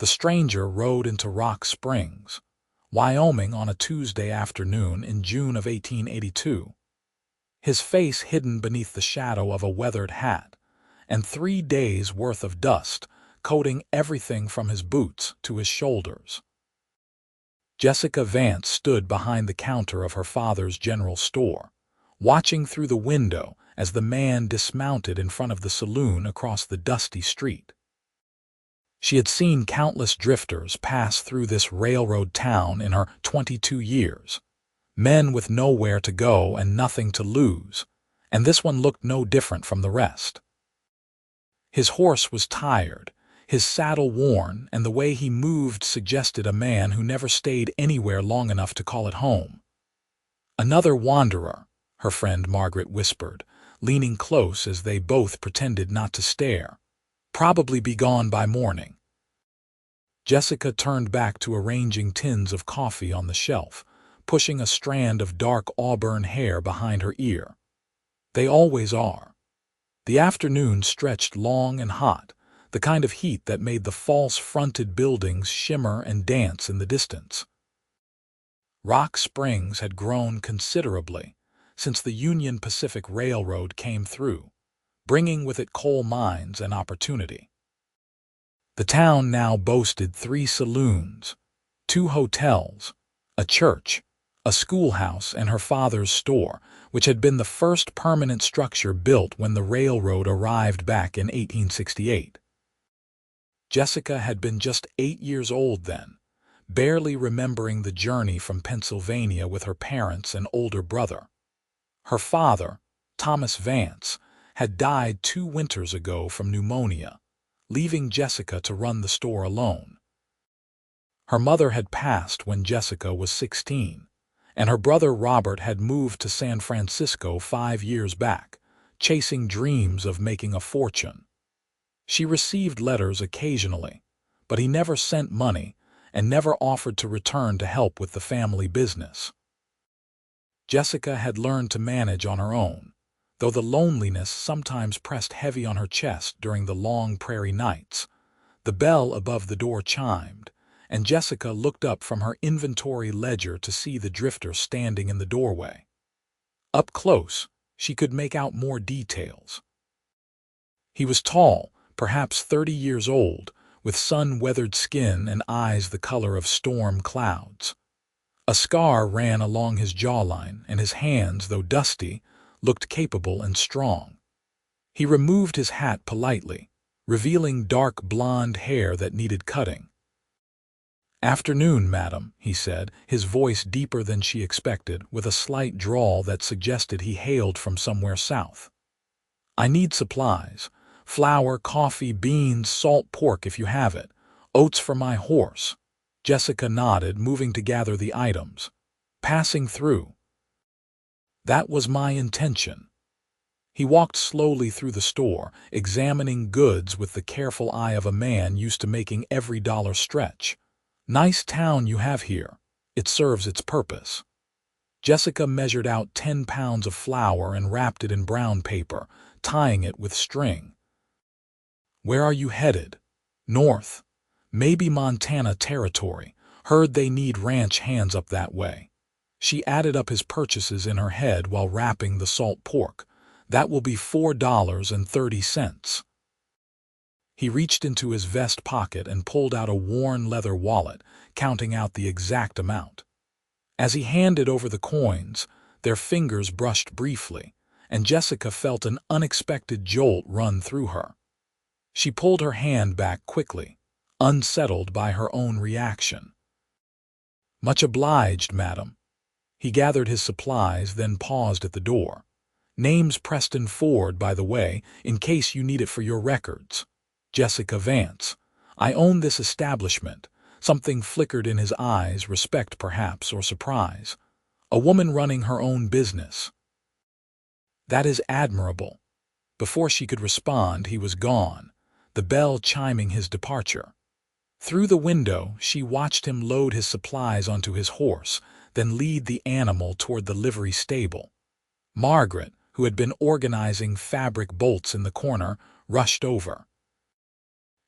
The stranger rode into Rock Springs, Wyoming on a Tuesday afternoon in June of 1882, his face hidden beneath the shadow of a weathered hat, and 3 days' worth of dust coating everything from his boots to his shoulders. Jessica Vance stood behind the counter of her father's general store, watching through the window as the man dismounted in front of the saloon across the dusty street. She had seen countless drifters pass through this railroad town in her 22 years, men with nowhere to go and nothing to lose, and this one looked no different from the rest. His horse was tired, his saddle worn, and the way he moved suggested a man who never stayed anywhere long enough to call it home. "Another wanderer," her friend Margaret whispered, leaning close as they both pretended not to stare. "Probably be gone by morning." Jessica turned back to arranging tins of coffee on the shelf, pushing a strand of dark auburn hair behind her ear. They always are. The afternoon stretched long and hot, the kind of heat that made the false-fronted buildings shimmer and dance in the distance. Rock Springs had grown considerably since the Union Pacific Railroad came through, bringing with it coal mines and opportunity. The town now boasted 3 saloons, 2 hotels, a church, a schoolhouse, and her father's store, which had been the first permanent structure built when the railroad arrived back in 1868. Jessica had been just 8 years old then, barely remembering the journey from Pennsylvania with her parents and older brother. Her father, Thomas Vance, had died 2 winters ago from pneumonia, leaving Jessica to run the store alone. Her mother had passed when Jessica was 16, and her brother Robert had moved to San Francisco 5 years back, chasing dreams of making a fortune. She received letters occasionally, but he never sent money and never offered to return to help with the family business. Jessica had learned to manage on her own, though the loneliness sometimes pressed heavy on her chest during the long prairie nights. The bell above the door chimed, and Jessica looked up from her inventory ledger to see the drifter standing in the doorway. Up close, she could make out more details. He was tall, perhaps 30 years old, with sun-weathered skin and eyes the color of storm clouds. A scar ran along his jawline, and his hands, though dusty, looked capable and strong. He removed his hat politely, revealing dark blonde hair that needed cutting. "Afternoon, madam," he said, his voice deeper than she expected, with a slight drawl that suggested he hailed from somewhere south. "I need supplies. Flour, coffee, beans, salt pork if you have it. Oats for my horse." Jessica nodded, moving to gather the items. "Passing through." "That was my intention." He walked slowly through the store, examining goods with the careful eye of a man used to making every dollar stretch. "Nice town you have here. It serves its purpose." Jessica measured out 10 pounds of flour and wrapped it in brown paper, tying it with string. "Where are you headed?" "North. Maybe Montana Territory. Heard they need ranch hands up that way." She added up his purchases in her head while wrapping the salt pork. "That will be $4.30. He reached into his vest pocket and pulled out a worn leather wallet, counting out the exact amount. As he handed over the coins, their fingers brushed briefly, and Jessica felt an unexpected jolt run through her. She pulled her hand back quickly, unsettled by her own reaction. "Much obliged, madam." He gathered his supplies, then paused at the door. "Name's Preston Ford, by the way, in case you need it for your records. Jessica Vance. I own this establishment." Something flickered in his eyes, respect perhaps, or surprise. "A woman running her own business." "That is admirable." Before she could respond, he was gone, the bell chiming his departure. Through the window, she watched him load his supplies onto his horse, then lead the animal toward the livery stable. Margaret, who had been organizing fabric bolts in the corner, rushed over.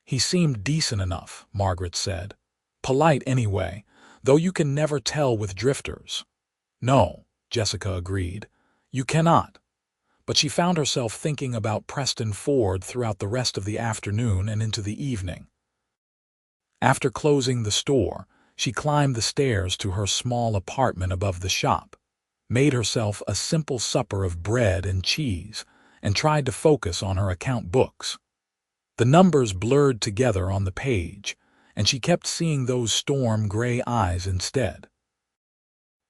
He seemed decent enough, Margaret said. Polite anyway, though you can never tell with drifters. No, Jessica agreed. You cannot. But she found herself thinking about Preston Ford throughout the rest of the afternoon and into the evening. After closing the store, she climbed the stairs to her small apartment above the shop, made herself a simple supper of bread and cheese, and tried to focus on her account books. The numbers blurred together on the page, and she kept seeing those storm gray eyes instead.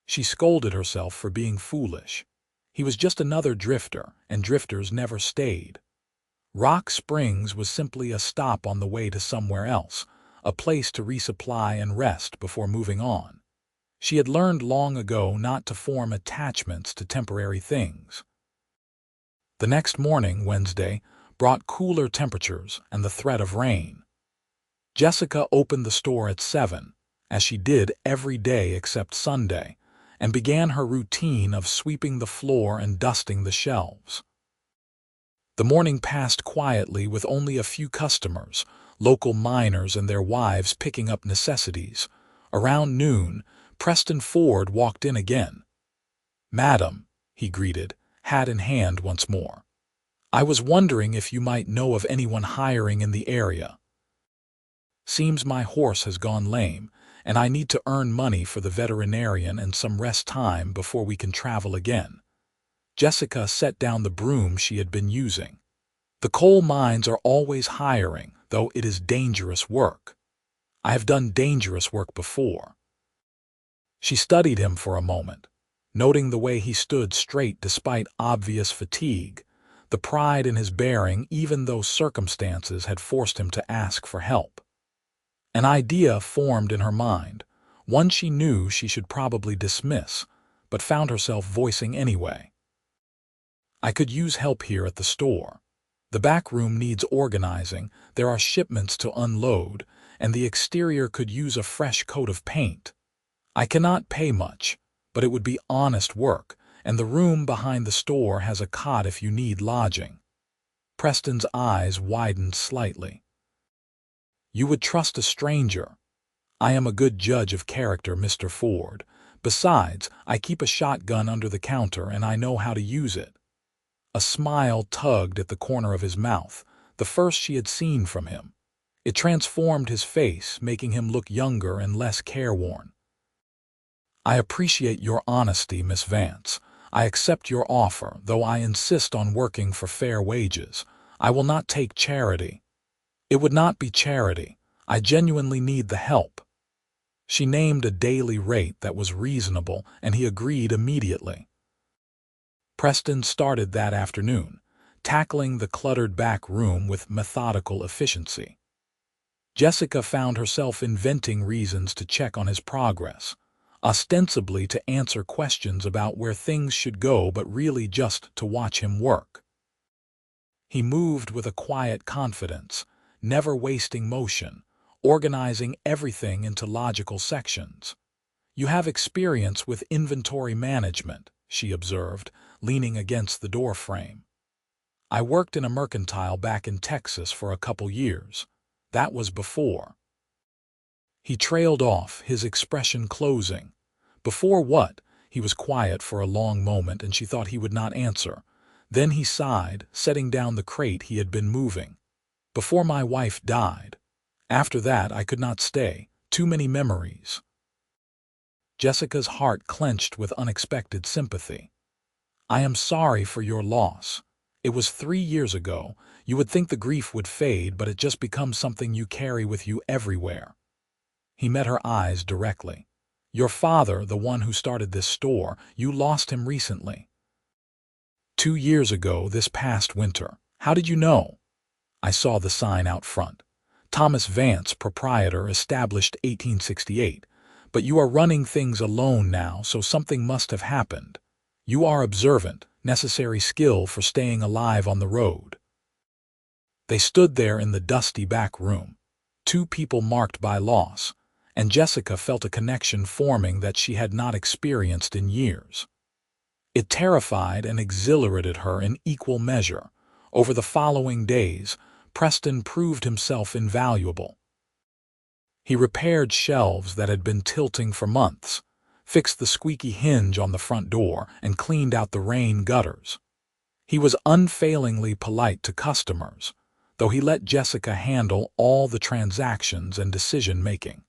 She scolded herself for being foolish. He was just another drifter, and drifters never stayed. Rock Springs was simply a stop on the way to somewhere else, a place to resupply and rest before moving on. She had learned long ago not to form attachments to temporary things. The next morning, Wednesday, brought cooler temperatures and the threat of rain. Jessica opened the store at 7, as she did every day except Sunday, and began her routine of sweeping the floor and dusting the shelves. The morning passed quietly with only a few customers, local miners and their wives picking up necessities. Around noon, Preston Ford walked in again. "Madam," he greeted, hat in hand once more. "I was wondering if you might know of anyone hiring in the area. Seems my horse has gone lame, and I need to earn money for the veterinarian and some rest time before we can travel again." Jessica set down the broom she had been using. "The coal mines are always hiring, though it is dangerous work. I have done dangerous work before." She studied him for a moment, noting the way he stood straight despite obvious fatigue, the pride in his bearing even though circumstances had forced him to ask for help. An idea formed in her mind, one she knew she should probably dismiss, but found herself voicing anyway. "I could use help here at the store. The back room needs organizing, there are shipments to unload, and the exterior could use a fresh coat of paint. I cannot pay much, but it would be honest work, and the room behind the store has a cot if you need lodging." Preston's eyes widened slightly. "You would trust a stranger. I am a good judge of character, Mr. Ford. Besides, I keep a shotgun under the counter and I know how to use it." A smile tugged at the corner of his mouth, the first she had seen from him. It transformed his face, making him look younger and less careworn. "I appreciate your honesty, Miss Vance. I accept your offer, though I insist on working for fair wages. I will not take charity." "It would not be charity. I genuinely need the help." She named a daily rate that was reasonable, and he agreed immediately. Preston started that afternoon, tackling the cluttered back room with methodical efficiency. Jessica found herself inventing reasons to check on his progress, ostensibly to answer questions about where things should go but really just to watch him work. He moved with a quiet confidence, never wasting motion, organizing everything into logical sections. "You have experience with inventory management," she observed, leaning against the door frame. "I worked in a mercantile back in Texas for a couple years. That was before." He trailed off, his expression closing. Before what? He was quiet for a long moment and she thought he would not answer. Then he sighed, setting down the crate he had been moving. "Before my wife died. After that I could not stay. Too many memories." Jessica's heart clenched with unexpected sympathy. "I am sorry for your loss. It was 3 years ago. You would think the grief would fade, but it just becomes something you carry with you everywhere." He met her eyes directly. "Your father, the one who started this store, you lost him recently." 2 years ago, this past winter. How did you know?" "I saw the sign out front. Thomas Vance, proprietor, established 1868. But you are running things alone now, so something must have happened. You are observant, necessary skill for staying alive on the road." They stood there in the dusty back room, two people marked by loss, and Jessica felt a connection forming that she had not experienced in years. It terrified and exhilarated her in equal measure. Over the following days, Preston proved himself invaluable. He repaired shelves that had been tilting for months, fixed the squeaky hinge on the front door, and cleaned out the rain gutters. He was unfailingly polite to customers, though he let Jessica handle all the transactions and decision-making.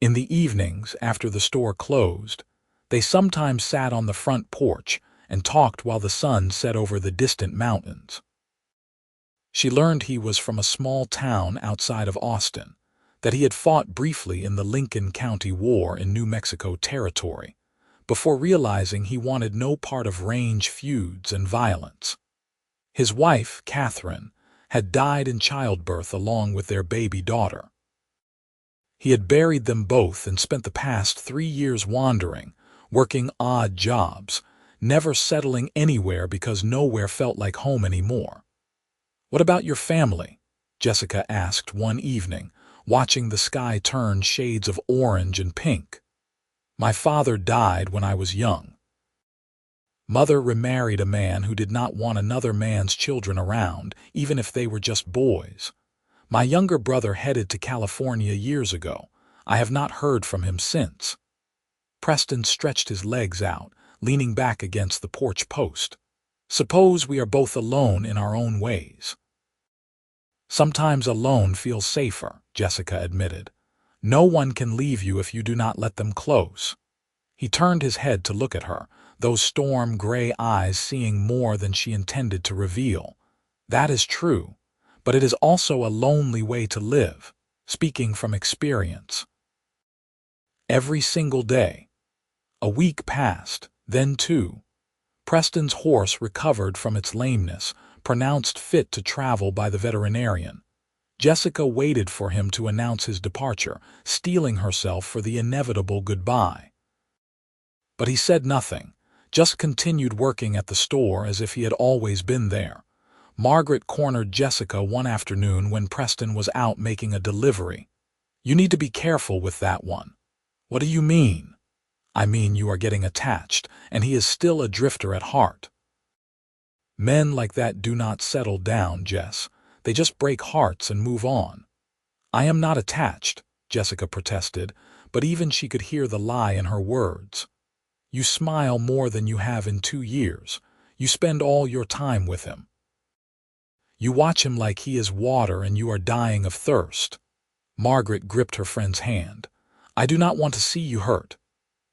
In the evenings, after the store closed, they sometimes sat on the front porch and talked while the sun set over the distant mountains. She learned he was from a small town outside of Austin, that he had fought briefly in the Lincoln County War in New Mexico Territory, before realizing he wanted no part of range feuds and violence. His wife, Catherine, had died in childbirth along with their baby daughter. He had buried them both and spent the past 3 years wandering, working odd jobs, never settling anywhere because nowhere felt like home anymore. "What about your family?" Jessica asked one evening, watching the sky turn shades of orange and pink. "My father died when I was young. Mother remarried a man who did not want another man's children around, even if they were just boys. My younger brother headed to California years ago. I have not heard from him since." Preston stretched his legs out, leaning back against the porch post. "Suppose we are both alone in our own ways." "Sometimes alone feels safer," Jessica admitted. "No one can leave you if you do not let them close." He turned his head to look at her, those storm-gray eyes seeing more than she intended to reveal. "That is true, but it is also a lonely way to live, speaking from experience." Every single day. A week passed, then 2. Preston's horse recovered from its lameness, pronounced fit to travel by the veterinarian. Jessica waited for him to announce his departure, steeling herself for the inevitable goodbye. But he said nothing, just continued working at the store as if he had always been there. Margaret cornered Jessica one afternoon when Preston was out making a delivery. "You need to be careful with that one." "What do you mean?" "I mean you are getting attached, and he is still a drifter at heart." "Men like that do not settle down, Jess. They just break hearts and move on." "I am not attached," Jessica protested, but even she could hear the lie in her words. "You smile more than you have in 2 years. You spend all your time with him. You watch him like he is water and you are dying of thirst." Margaret gripped her friend's hand. "I do not want to see you hurt."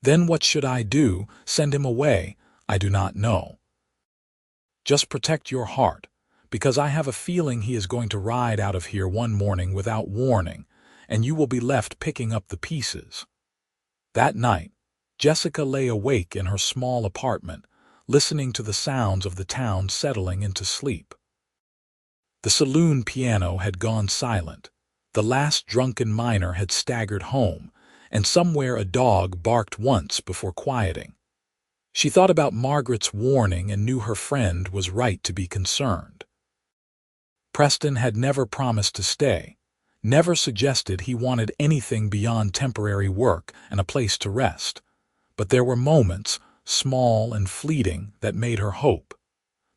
"Then what should I do? Send him away?" "I do not know. Just protect your heart, because I have a feeling he is going to ride out of here one morning without warning, and you will be left picking up the pieces." That night, Jessica lay awake in her small apartment, listening to the sounds of the town settling into sleep. The saloon piano had gone silent, the last drunken miner had staggered home, and somewhere a dog barked once before quieting. She thought about Margaret's warning and knew her friend was right to be concerned. Preston had never promised to stay, never suggested he wanted anything beyond temporary work and a place to rest. But there were moments, small and fleeting, that made her hope.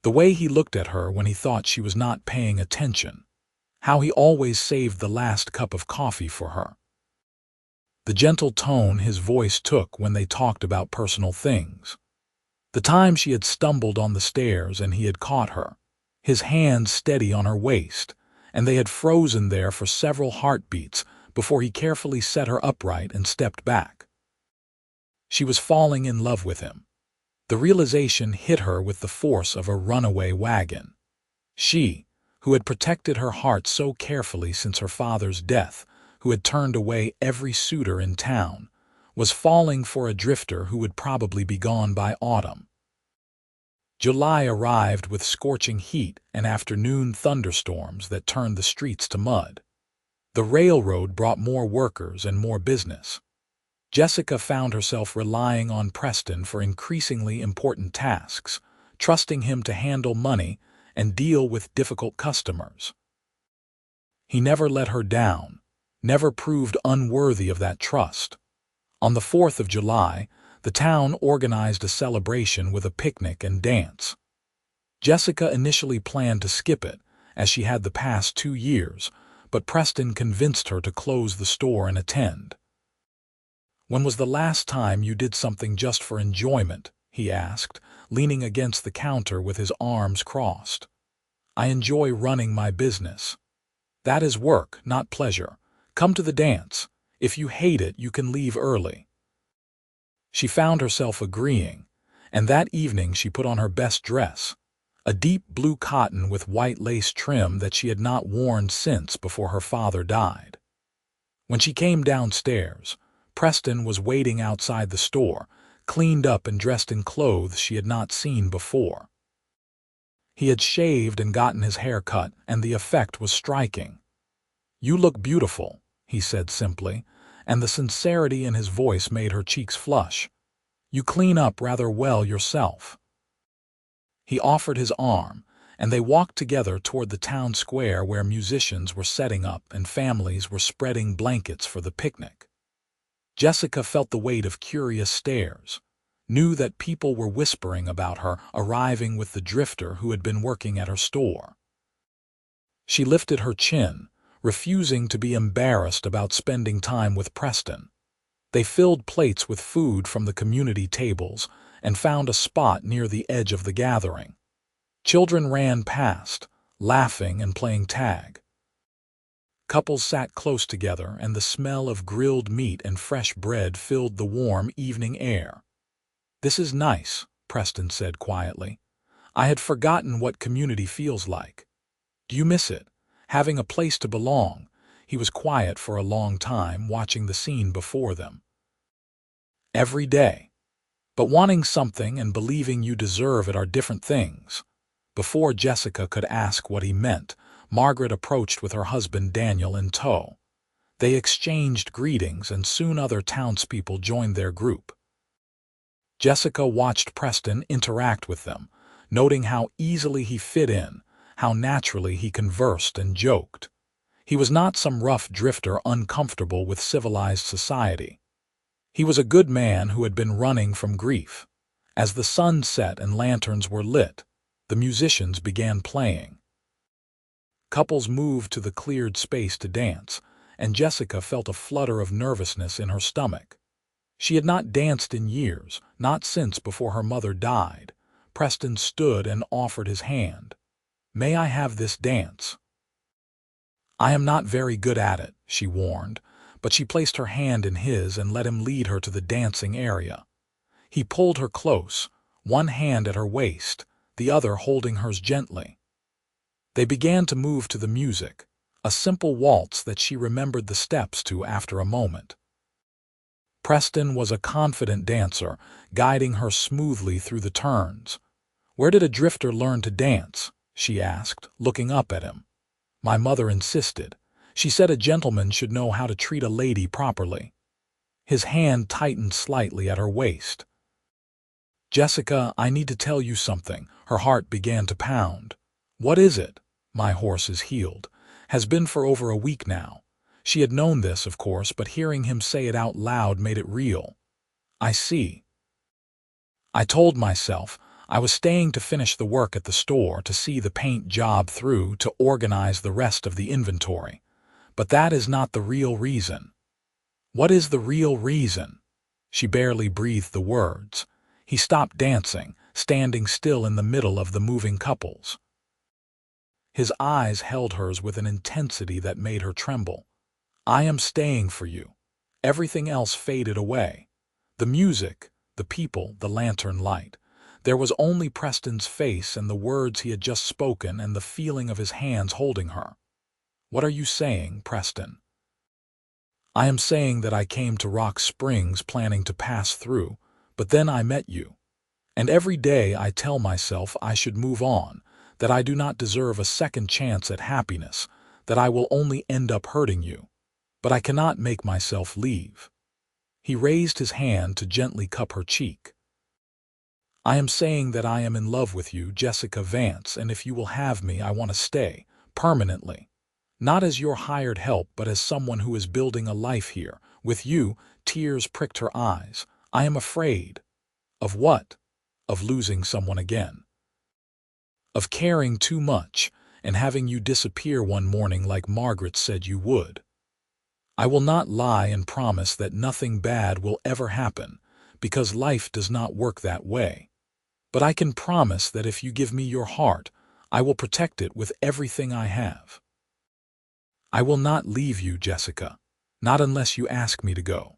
The way he looked at her when he thought she was not paying attention. How he always saved the last cup of coffee for her. The gentle tone his voice took when they talked about personal things. The time she had stumbled on the stairs and he had caught her, his hand steady on her waist, and they had frozen there for several heartbeats before he carefully set her upright and stepped back. She was falling in love with him. The realization hit her with the force of a runaway wagon. She, who had protected her heart so carefully since her father's death, who had turned away every suitor in town, was falling for a drifter who would probably be gone by autumn. July arrived with scorching heat and afternoon thunderstorms that turned the streets to mud. The railroad brought more workers and more business. Jessica found herself relying on Preston for increasingly important tasks, trusting him to handle money and deal with difficult customers. He never let her down, never proved unworthy of that trust. On the 4th of July, the town organized a celebration with a picnic and dance. Jessica initially planned to skip it, as she had the past 2 years, but Preston convinced her to close the store and attend. "When was the last time you did something just for enjoyment?" he asked, leaning against the counter with his arms crossed. "I enjoy running my business." "That is work, not pleasure. Come to the dance. If you hate it, you can leave early." She found herself agreeing, and that evening she put on her best dress, a deep blue cotton with white lace trim that she had not worn since before her father died. When she came downstairs, Preston was waiting outside the store, cleaned up and dressed in clothes she had not seen before. He had shaved and gotten his hair cut, and the effect was striking. "You look beautiful," he said simply, and the sincerity in his voice made her cheeks flush. "You clean up rather well yourself." He offered his arm, and they walked together toward the town square where musicians were setting up and families were spreading blankets for the picnic. Jessica felt the weight of curious stares, knew that people were whispering about her arriving with the drifter who had been working at her store. She lifted her chin, refusing to be embarrassed about spending time with Preston. They filled plates with food from the community tables and found a spot near the edge of the gathering. Children ran past, laughing and playing tag. Couples sat close together, and the smell of grilled meat and fresh bread filled the warm evening air. "This is nice," Preston said quietly. "I had forgotten what community feels like. Do you miss it? Having a place to belong?" He was quiet for a long time, watching the scene before them. "Every day. But wanting something and believing you deserve it are different things." Before Jessica could ask what he meant, Margaret approached with her husband Daniel in tow. They exchanged greetings, and soon other townspeople joined their group. Jessica watched Preston interact with them, noting how easily he fit in, how naturally he conversed and joked. He was not some rough drifter uncomfortable with civilized society. He was a good man who had been running from grief. As the sun set and lanterns were lit, the musicians began playing. Couples moved to the cleared space to dance, and Jessica felt a flutter of nervousness in her stomach. She had not danced in years, not since before her mother died. Preston stood and offered his hand. "May I have this dance?" "I am not very good at it," she warned, but she placed her hand in his and let him lead her to the dancing area. He pulled her close, one hand at her waist, the other holding hers gently. They began to move to the music, a simple waltz that she remembered the steps to after a moment. Preston was a confident dancer, guiding her smoothly through the turns. "Where did a drifter learn to dance?" she asked, looking up at him. "My mother insisted. She said a gentleman should know how to treat a lady properly." His hand tightened slightly at her waist. "Jessica, I need to tell you something." Her heart began to pound. "What is it?" "My horse is healed. Has been for over a week now." She had known this, of course, but hearing him say it out loud made it real. "I see. I told myself I was staying to finish the work at the store, to see the paint job through, to organize the rest of the inventory. But that is not the real reason." "What is the real reason?" She barely breathed the words. He stopped dancing, standing still in the middle of the moving couples. His eyes held hers with an intensity that made her tremble. "I am staying for you." Everything else faded away. The music, the people, the lantern light. There was only Preston's face and the words he had just spoken and the feeling of his hands holding her. "What are you saying, Preston?" "I am saying that I came to Rock Springs planning to pass through, but then I met you. And every day I tell myself I should move on, that I do not deserve a second chance at happiness, that I will only end up hurting you. But I cannot make myself leave." He raised his hand to gently cup her cheek. "I am saying that I am in love with you, Jessica Vance, and if you will have me, I want to stay, permanently. Not as your hired help, but as someone who is building a life here. With you." Tears pricked her eyes. "I am afraid." "Of what?" "Of losing someone again. Of caring too much, and having you disappear one morning like Margaret said you would. I will not lie and promise that nothing bad will ever happen, because life does not work that way. But I can promise that if you give me your heart, I will protect it with everything I have. I will not leave you, Jessica, not unless you ask me to go.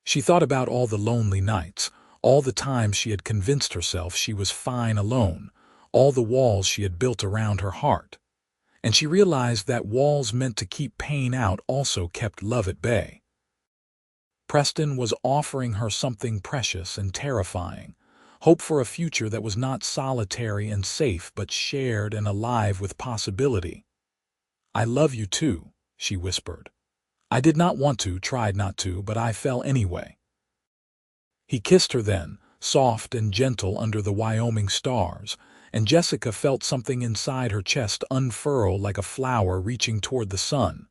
She thought about all the lonely nights, all the times she had convinced herself she was fine alone, all the walls she had built around her heart. And she realized that walls meant to keep pain out also kept love at bay. Preston was offering her something precious and terrifying, hope for a future that was not solitary and safe but shared and alive with possibility. "I love you too," she whispered. "I did not want to, tried not to, but I fell anyway." He kissed her then, soft and gentle under the Wyoming stars, and Jessica felt something inside her chest unfurl like a flower reaching toward the sun.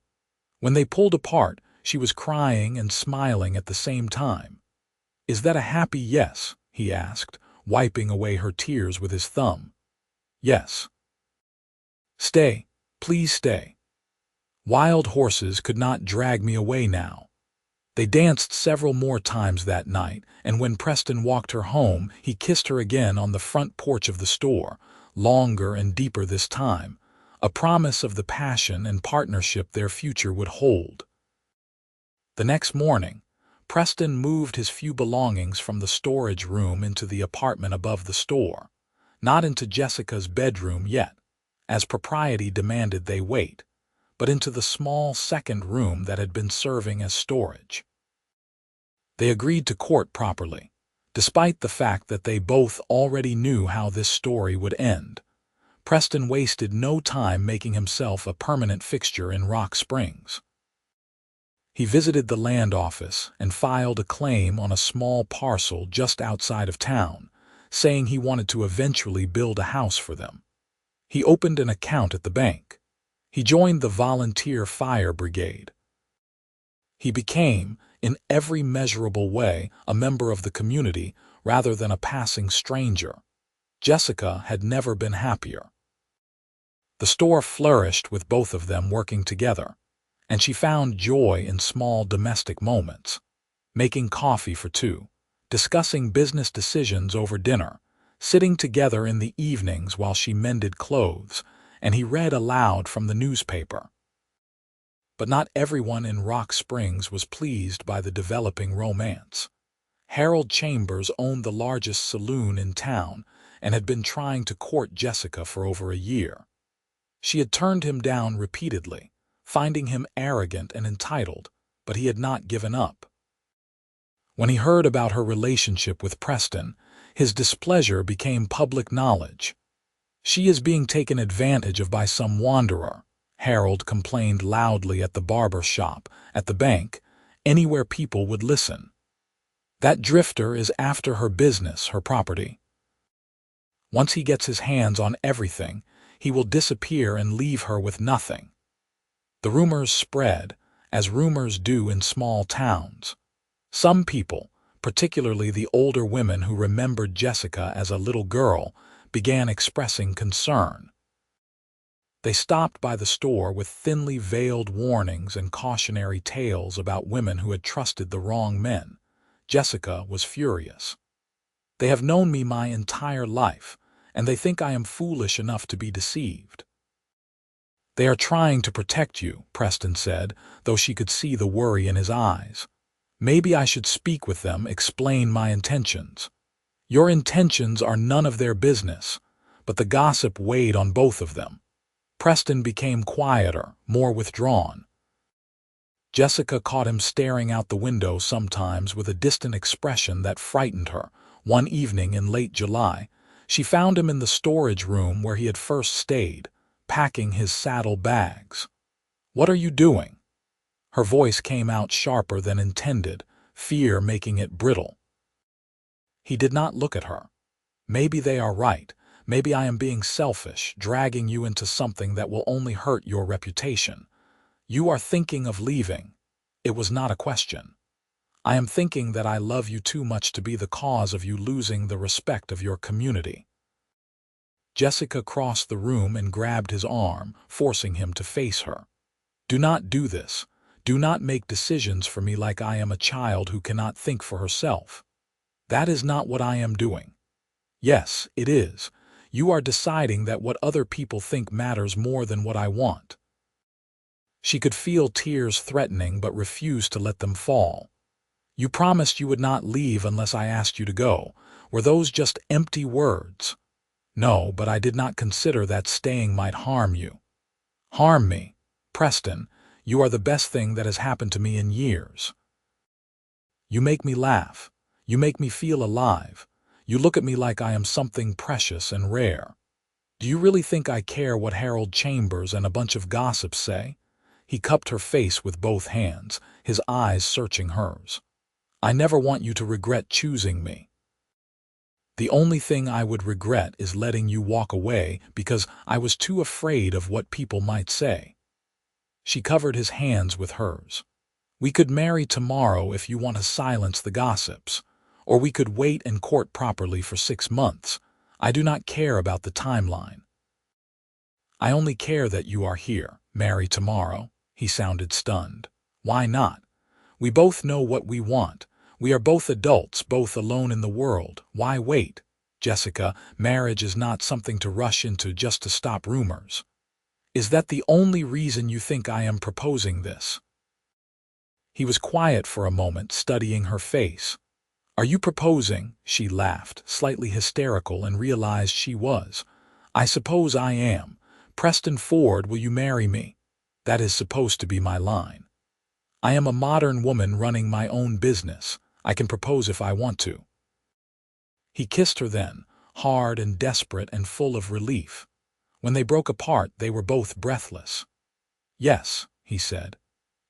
When they pulled apart, she was crying and smiling at the same time. "Is that a happy yes?" he asked, wiping away her tears with his thumb. "Yes." "Stay, please stay. Wild horses could not drag me away now." They danced several more times that night, and when Preston walked her home, he kissed her again on the front porch of the store, longer and deeper this time, a promise of the passion and partnership their future would hold. The next morning, Preston moved his few belongings from the storage room into the apartment above the store, not into Jessica's bedroom yet, as propriety demanded they wait, but into the small second room that had been serving as storage. They agreed to court properly, despite the fact that they both already knew how this story would end. Preston wasted no time making himself a permanent fixture in Rock Springs. He visited the land office and filed a claim on a small parcel just outside of town, saying he wanted to eventually build a house for them. He opened an account at the bank. He joined the volunteer fire brigade. He became, in every measurable way, a member of the community rather than a passing stranger. Jessica had never been happier. The store flourished with both of them working together, and she found joy in small domestic moments, making coffee for two, discussing business decisions over dinner, sitting together in the evenings while she mended clothes, and he read aloud from the newspaper. But not everyone in Rock Springs was pleased by the developing romance. Harold Chambers owned the largest saloon in town and had been trying to court Jessica for over a year. She had turned him down repeatedly, finding him arrogant and entitled, but he had not given up. When he heard about her relationship with Preston, his displeasure became public knowledge. "She is being taken advantage of by some wanderer," Harold complained loudly at the barber shop, at the bank, anywhere people would listen. "That drifter is after her business, her property. Once he gets his hands on everything, he will disappear and leave her with nothing." The rumors spread, as rumors do in small towns. Some people, particularly the older women who remembered Jessica as a little girl, began expressing concern. They stopped by the store with thinly veiled warnings and cautionary tales about women who had trusted the wrong men. Jessica was furious. "They have known me my entire life, and they think I am foolish enough to be deceived." "They are trying to protect you," Preston said, though she could see the worry in his eyes. "Maybe I should speak with them, explain my intentions." "Your intentions are none of their business," but the gossip weighed on both of them. Preston became quieter, more withdrawn. Jessica caught him staring out the window sometimes with a distant expression that frightened her. One evening in late July, she found him in the storage room where he had first stayed, packing his saddle bags. "What are you doing?" Her voice came out sharper than intended, fear making it brittle. He did not look at her. "Maybe they are right. Maybe I am being selfish, dragging you into something that will only hurt your reputation. You are thinking of leaving." It was not a question. "I am thinking that I love you too much to be the cause of you losing the respect of your community." Jessica crossed the room and grabbed his arm, forcing him to face her. "Do not do this. Do not make decisions for me like I am a child who cannot think for herself. That is not what I am doing." "Yes, it is. You are deciding that what other people think matters more than what I want." She could feel tears threatening but refused to let them fall. "You promised you would not leave unless I asked you to go. Were those just empty words?" "No, but I did not consider that staying might harm you." "Harm me? Preston, you are the best thing that has happened to me in years. You make me laugh. You make me feel alive. You look at me like I am something precious and rare. Do you really think I care what Harold Chambers and a bunch of gossips say?" He cupped her face with both hands, his eyes searching hers. "I never want you to regret choosing me. The only thing I would regret is letting you walk away because I was too afraid of what people might say." She covered his hands with hers. "We could marry tomorrow if you want to silence the gossips, or we could wait and court properly for 6 months. I do not care about the timeline. I only care that you are here. Marry tomorrow." He sounded stunned. "Why not? We both know what we want. We are both adults, both alone in the world. Why wait? Jessica, marriage is not something to rush into just to stop rumors. Is that the only reason you think I am proposing this?" He was quiet for a moment, studying her face. "Are you proposing?" She laughed, slightly hysterical, and realized she was. "I suppose I am. Preston Ford, will you marry me?" That is supposed to be my line. I am a modern woman running my own business. I can propose if I want to. He kissed her then, hard and desperate and full of relief. When they broke apart, they were both breathless. "Yes," he said.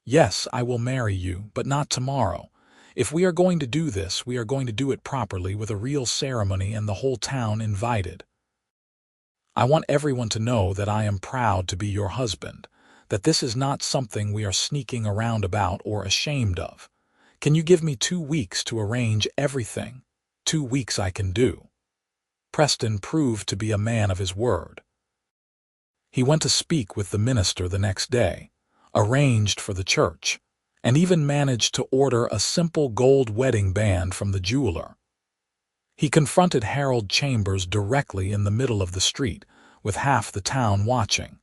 "Yes, I will marry you, but not tomorrow. If we are going to do this, we are going to do it properly with a real ceremony and the whole town invited. I want everyone to know that I am proud to be your husband, that this is not something we are sneaking around about or ashamed of. Can you give me 2 weeks to arrange everything? 2 weeks I can do." Preston proved to be a man of his word. He went to speak with the minister the next day, arranged for the church, and even managed to order a simple gold wedding band from the jeweler. He confronted Harold Chambers directly in the middle of the street, with half the town watching.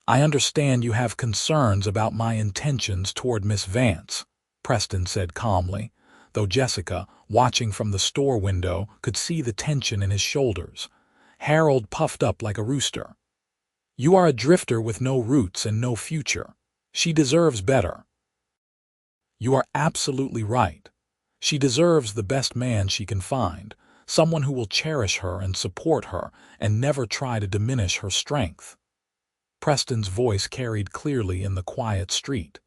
"I understand you have concerns about my intentions toward Miss Vance," Preston said calmly, though Jessica, watching from the store window, could see the tension in his shoulders. Harold puffed up like a rooster. "You are a drifter with no roots and no future. She deserves better." "You are absolutely right. She deserves the best man she can find, someone who will cherish her and support her and never try to diminish her strength." Preston's voice carried clearly in the quiet street.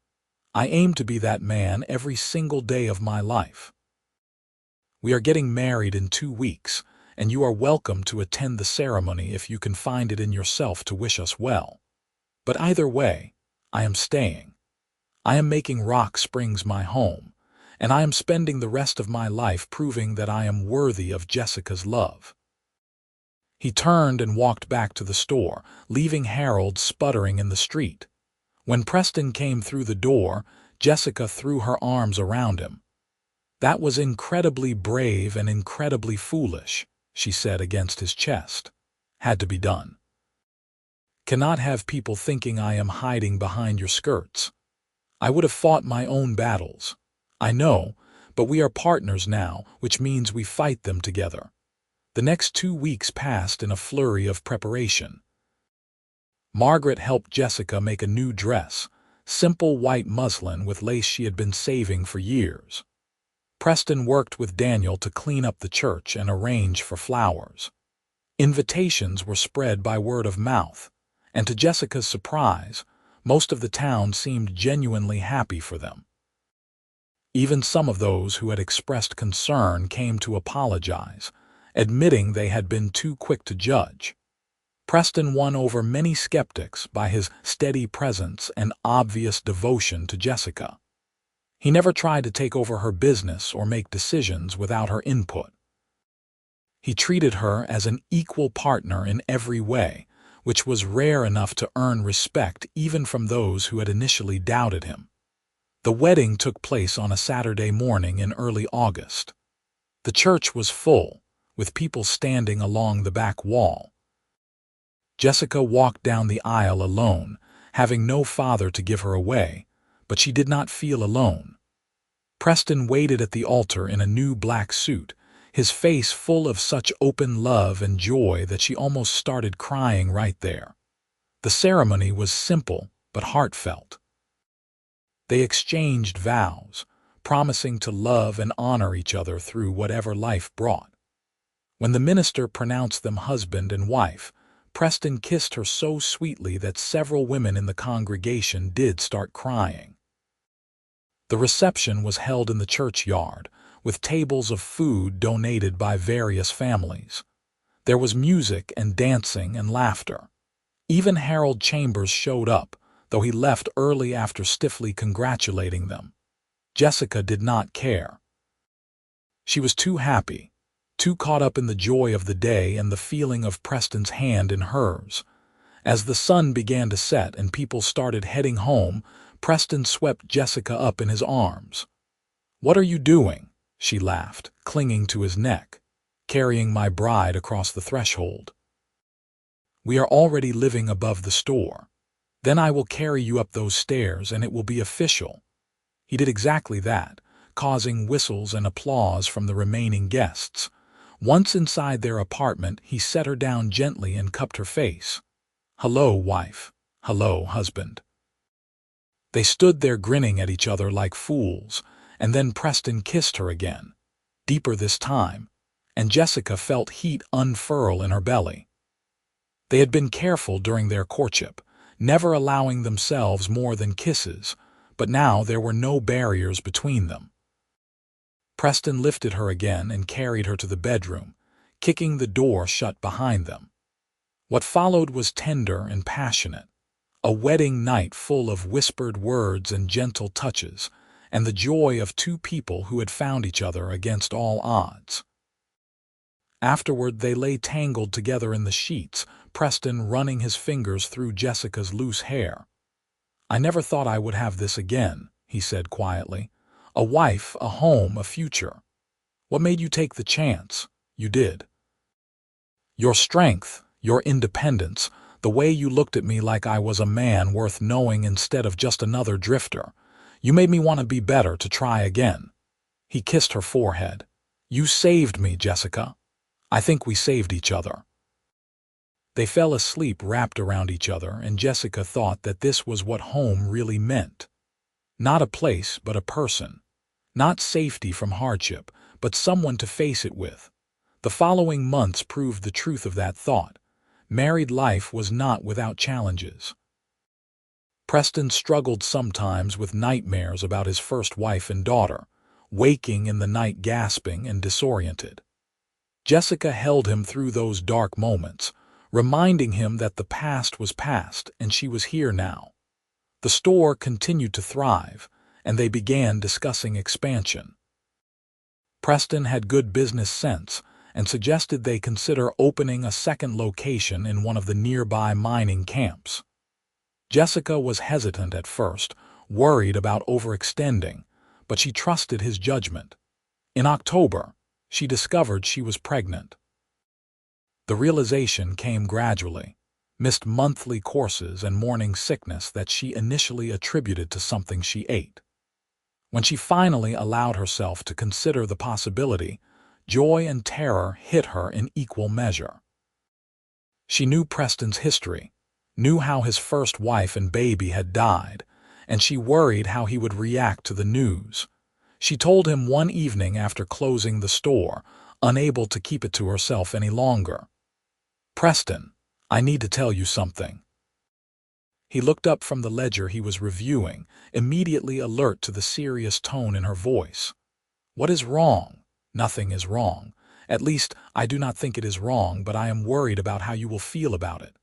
"I aim to be that man every single day of my life. We are getting married in 2 weeks, and you are welcome to attend the ceremony if you can find it in yourself to wish us well. But either way, I am staying. I am making Rock Springs my home, and I am spending the rest of my life proving that I am worthy of Jessica's love." He turned and walked back to the store, leaving Harold sputtering in the street. When Preston came through the door, Jessica threw her arms around him. "That was incredibly brave and incredibly foolish," she said against his chest. "Had to be done. Cannot have people thinking I am hiding behind your skirts. I would have fought my own battles. I know, but we are partners now, which means we fight them together." The next 2 weeks passed in a flurry of preparation. Margaret helped Jessica make a new dress, simple white muslin with lace she had been saving for years. Preston worked with Daniel to clean up the church and arrange for flowers. Invitations were spread by word of mouth, and to Jessica's surprise, most of the town seemed genuinely happy for them. Even some of those who had expressed concern came to apologize, admitting they had been too quick to judge. Preston won over many skeptics by his steady presence and obvious devotion to Jessica. He never tried to take over her business or make decisions without her input. He treated her as an equal partner in every way, which was rare enough to earn respect even from those who had initially doubted him. The wedding took place on a Saturday morning in early August. The church was full, with people standing along the back wall. Jessica walked down the aisle alone, having no father to give her away, but she did not feel alone. Preston waited at the altar in a new black suit, his face full of such open love and joy that she almost started crying right there. The ceremony was simple but heartfelt. They exchanged vows, promising to love and honor each other through whatever life brought. When the minister pronounced them husband and wife, Preston kissed her so sweetly that several women in the congregation did start crying. The reception was held in the churchyard, with tables of food donated by various families. There was music and dancing and laughter. Even Harold Chambers showed up, though he left early after stiffly congratulating them. Jessica did not care. She was too happy, too caught up in the joy of the day and the feeling of Preston's hand in hers. As the sun began to set and people started heading home, Preston swept Jessica up in his arms. "What are you doing?" she laughed, clinging to his neck. "Carrying my bride across the threshold. We are already living above the store. Then I will carry you up those stairs and it will be official." He did exactly that, causing whistles and applause from the remaining guests. Once inside their apartment, he set her down gently and cupped her face. "Hello, wife. Hello, husband." They stood there grinning at each other like fools, and then Preston kissed her again, deeper this time, and Jessica felt heat unfurl in her belly. They had been careful during their courtship, never allowing themselves more than kisses, but now there were no barriers between them. Preston lifted her again and carried her to the bedroom, kicking the door shut behind them. What followed was tender and passionate, a wedding night full of whispered words and gentle touches, and the joy of two people who had found each other against all odds. Afterward, they lay tangled together in the sheets, Preston running his fingers through Jessica's loose hair. "I never thought I would have this again," he said quietly. "A wife, a home, a future. What made you take the chance? You did. Your strength, your independence, the way you looked at me like I was a man worth knowing instead of just another drifter. You made me want to be better, to try again." He kissed her forehead. "You saved me, Jessica. I think we saved each other." They fell asleep wrapped around each other, and Jessica thought that this was what home really meant. Not a place, but a person. Not safety from hardship, but someone to face it with. The following months proved the truth of that thought. Married life was not without challenges. Preston struggled sometimes with nightmares about his first wife and daughter, waking in the night gasping and disoriented. Jessica held him through those dark moments, reminding him that the past was past and she was here now. The store continued to thrive, and they began discussing expansion. Preston had good business sense and suggested they consider opening a second location in one of the nearby mining camps. Jessica was hesitant at first, worried about overextending, but she trusted his judgment. In October, she discovered she was pregnant. The realization came gradually, missed monthly courses and morning sickness that she initially attributed to something she ate. When she finally allowed herself to consider the possibility, joy and terror hit her in equal measure. She knew Preston's history, knew how his first wife and baby had died, and she worried how he would react to the news. She told him one evening after closing the store, unable to keep it to herself any longer. "Preston, I need to tell you something." He looked up from the ledger he was reviewing, immediately alert to the serious tone in her voice. "What is wrong?" "Nothing is wrong. At least, I do not think it is wrong, but I am worried about how you will feel about it."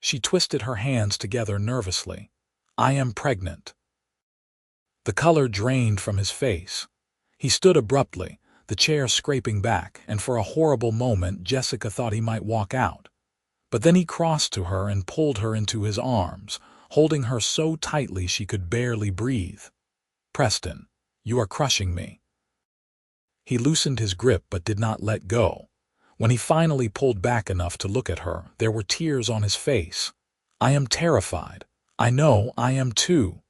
She twisted her hands together nervously. "I am pregnant." The color drained from his face. He stood abruptly, the chair scraping back, and for a horrible moment Jessica thought he might walk out. But then he crossed to her and pulled her into his arms, holding her so tightly she could barely breathe. "Preston, you are crushing me." He loosened his grip but did not let go. When he finally pulled back enough to look at her, there were tears on his face. "I am terrified. I know I am too.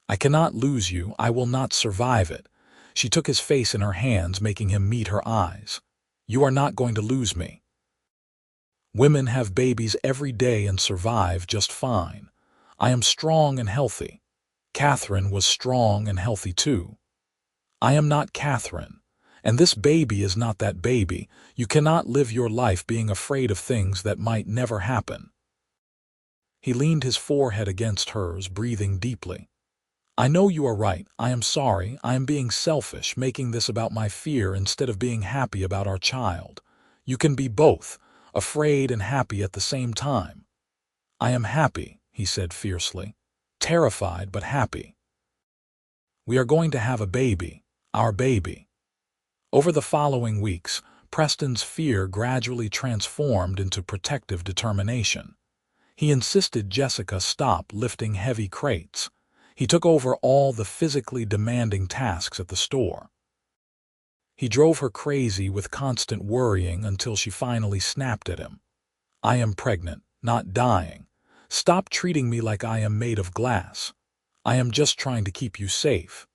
I cannot lose you. I will not survive it." She took his face in her hands, making him meet her eyes. "You are not going to lose me. Women have babies every day and survive just fine. I am strong and healthy. Catherine was strong and healthy too. I am not Catherine. And this baby is not that baby. You cannot live your life being afraid of things that might never happen." He leaned his forehead against hers, breathing deeply. "I know you are right. I am sorry. I am being selfish, making this about my fear instead of being happy about our child. You can be both, afraid and happy at the same time." "I am happy," he said fiercely. "Terrified, but happy. We are going to have a baby, our baby." Over the following weeks, Preston's fear gradually transformed into protective determination. He insisted Jessica stop lifting heavy crates. He took over all the physically demanding tasks at the store. He drove her crazy with constant worrying until she finally snapped at him. "I am pregnant, not dying. Stop treating me like I am made of glass. I am just trying to keep you safe.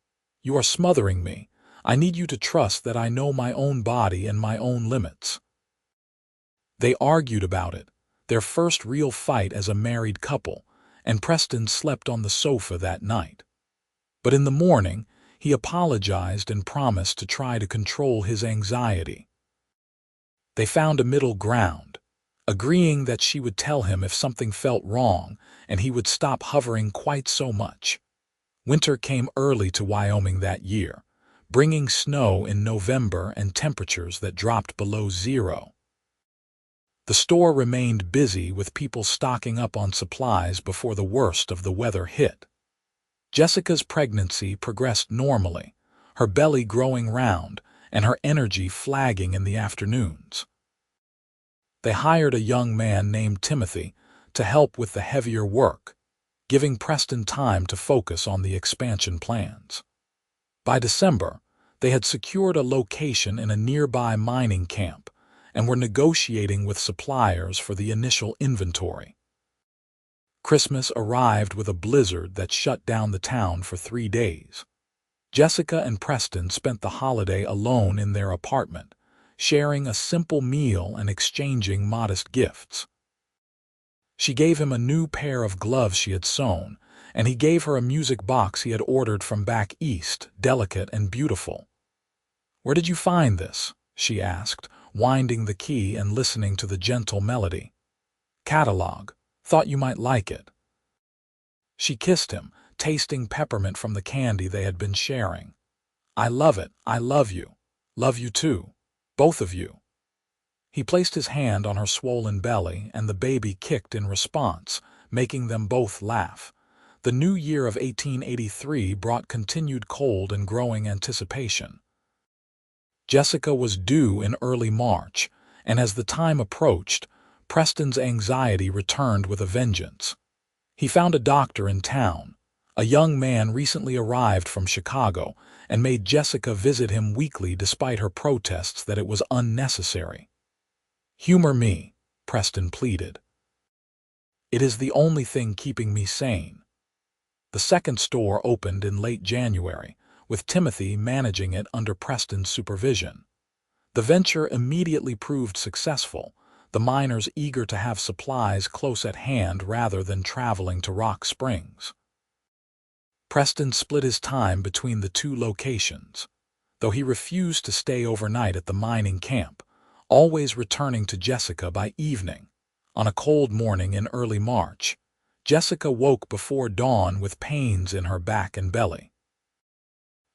You are smothering me. I need you to trust that I know my own body and my own limits." They argued about it, their first real fight as a married couple, and Preston slept on the sofa that night. But in the morning, he apologized and promised to try to control his anxiety. They found a middle ground, agreeing that she would tell him if something felt wrong and he would stop hovering quite so much. Winter came early to Wyoming that year, bringing snow in November and temperatures that dropped below zero. The store remained busy with people stocking up on supplies before the worst of the weather hit. Jessica's pregnancy progressed normally, her belly growing round and her energy flagging in the afternoons. They hired a young man named Timothy to help with the heavier work, giving Preston time to focus on the expansion plans. By December, they had secured a location in a nearby mining camp and were negotiating with suppliers for the initial inventory. Christmas arrived with a blizzard that shut down the town for 3 days. Jessica and Preston spent the holiday alone in their apartment, sharing a simple meal and exchanging modest gifts. She gave him a new pair of gloves she had sewn, and he gave her a music box he had ordered from back east, delicate and beautiful. "Where did you find this?" she asked, winding the key and listening to the gentle melody. "Catalog. Thought you might like it." She kissed him, tasting peppermint from the candy they had been sharing. "I love it. I love you. Love you too. Both of you." He placed his hand on her swollen belly, and the baby kicked in response, making them both laugh. The new year of 1883 brought continued cold and growing anticipation. Jessica was due in early March, and as the time approached, Preston's anxiety returned with a vengeance. He found a doctor in town, a young man recently arrived from Chicago, and made Jessica visit him weekly despite her protests that it was unnecessary. "Humor me," Preston pleaded. "It is the only thing keeping me sane." The second store opened in late January, with Timothy managing it under Preston's supervision. The venture immediately proved successful, the miners eager to have supplies close at hand rather than traveling to Rock Springs. Preston split his time between the two locations, though he refused to stay overnight at the mining camp, always returning to Jessica by evening. On a cold morning in early March, Jessica woke before dawn with pains in her back and belly.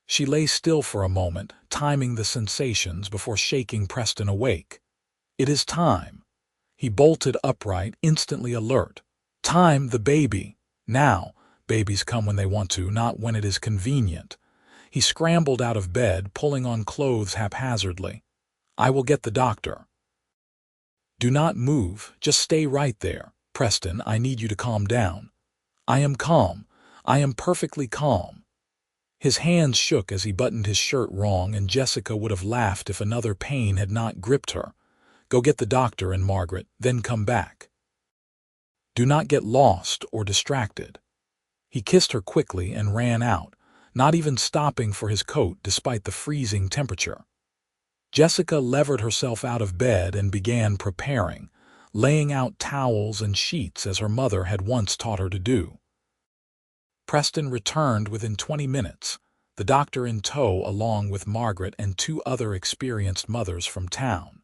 She lay still for a moment, timing the sensations before shaking Preston awake. "It is time." He bolted upright, instantly alert. "Time, the baby. Now. Babies come when they want to, not when it is convenient." He scrambled out of bed, pulling on clothes haphazardly. "I will get the doctor." "Do not move, just stay right there. Preston, I need you to calm down." "I am calm. I am perfectly calm." His hands shook as he buttoned his shirt wrong, and Jessica would have laughed if another pain had not gripped her. "Go get the doctor and Margaret, then come back. Do not get lost or distracted." He kissed her quickly and ran out, not even stopping for his coat despite the freezing temperature. Jessica levered herself out of bed and began preparing, laying out towels and sheets as her mother had once taught her to do. Preston returned within 20 minutes, the doctor in tow along with Margaret and 2 other experienced mothers from town.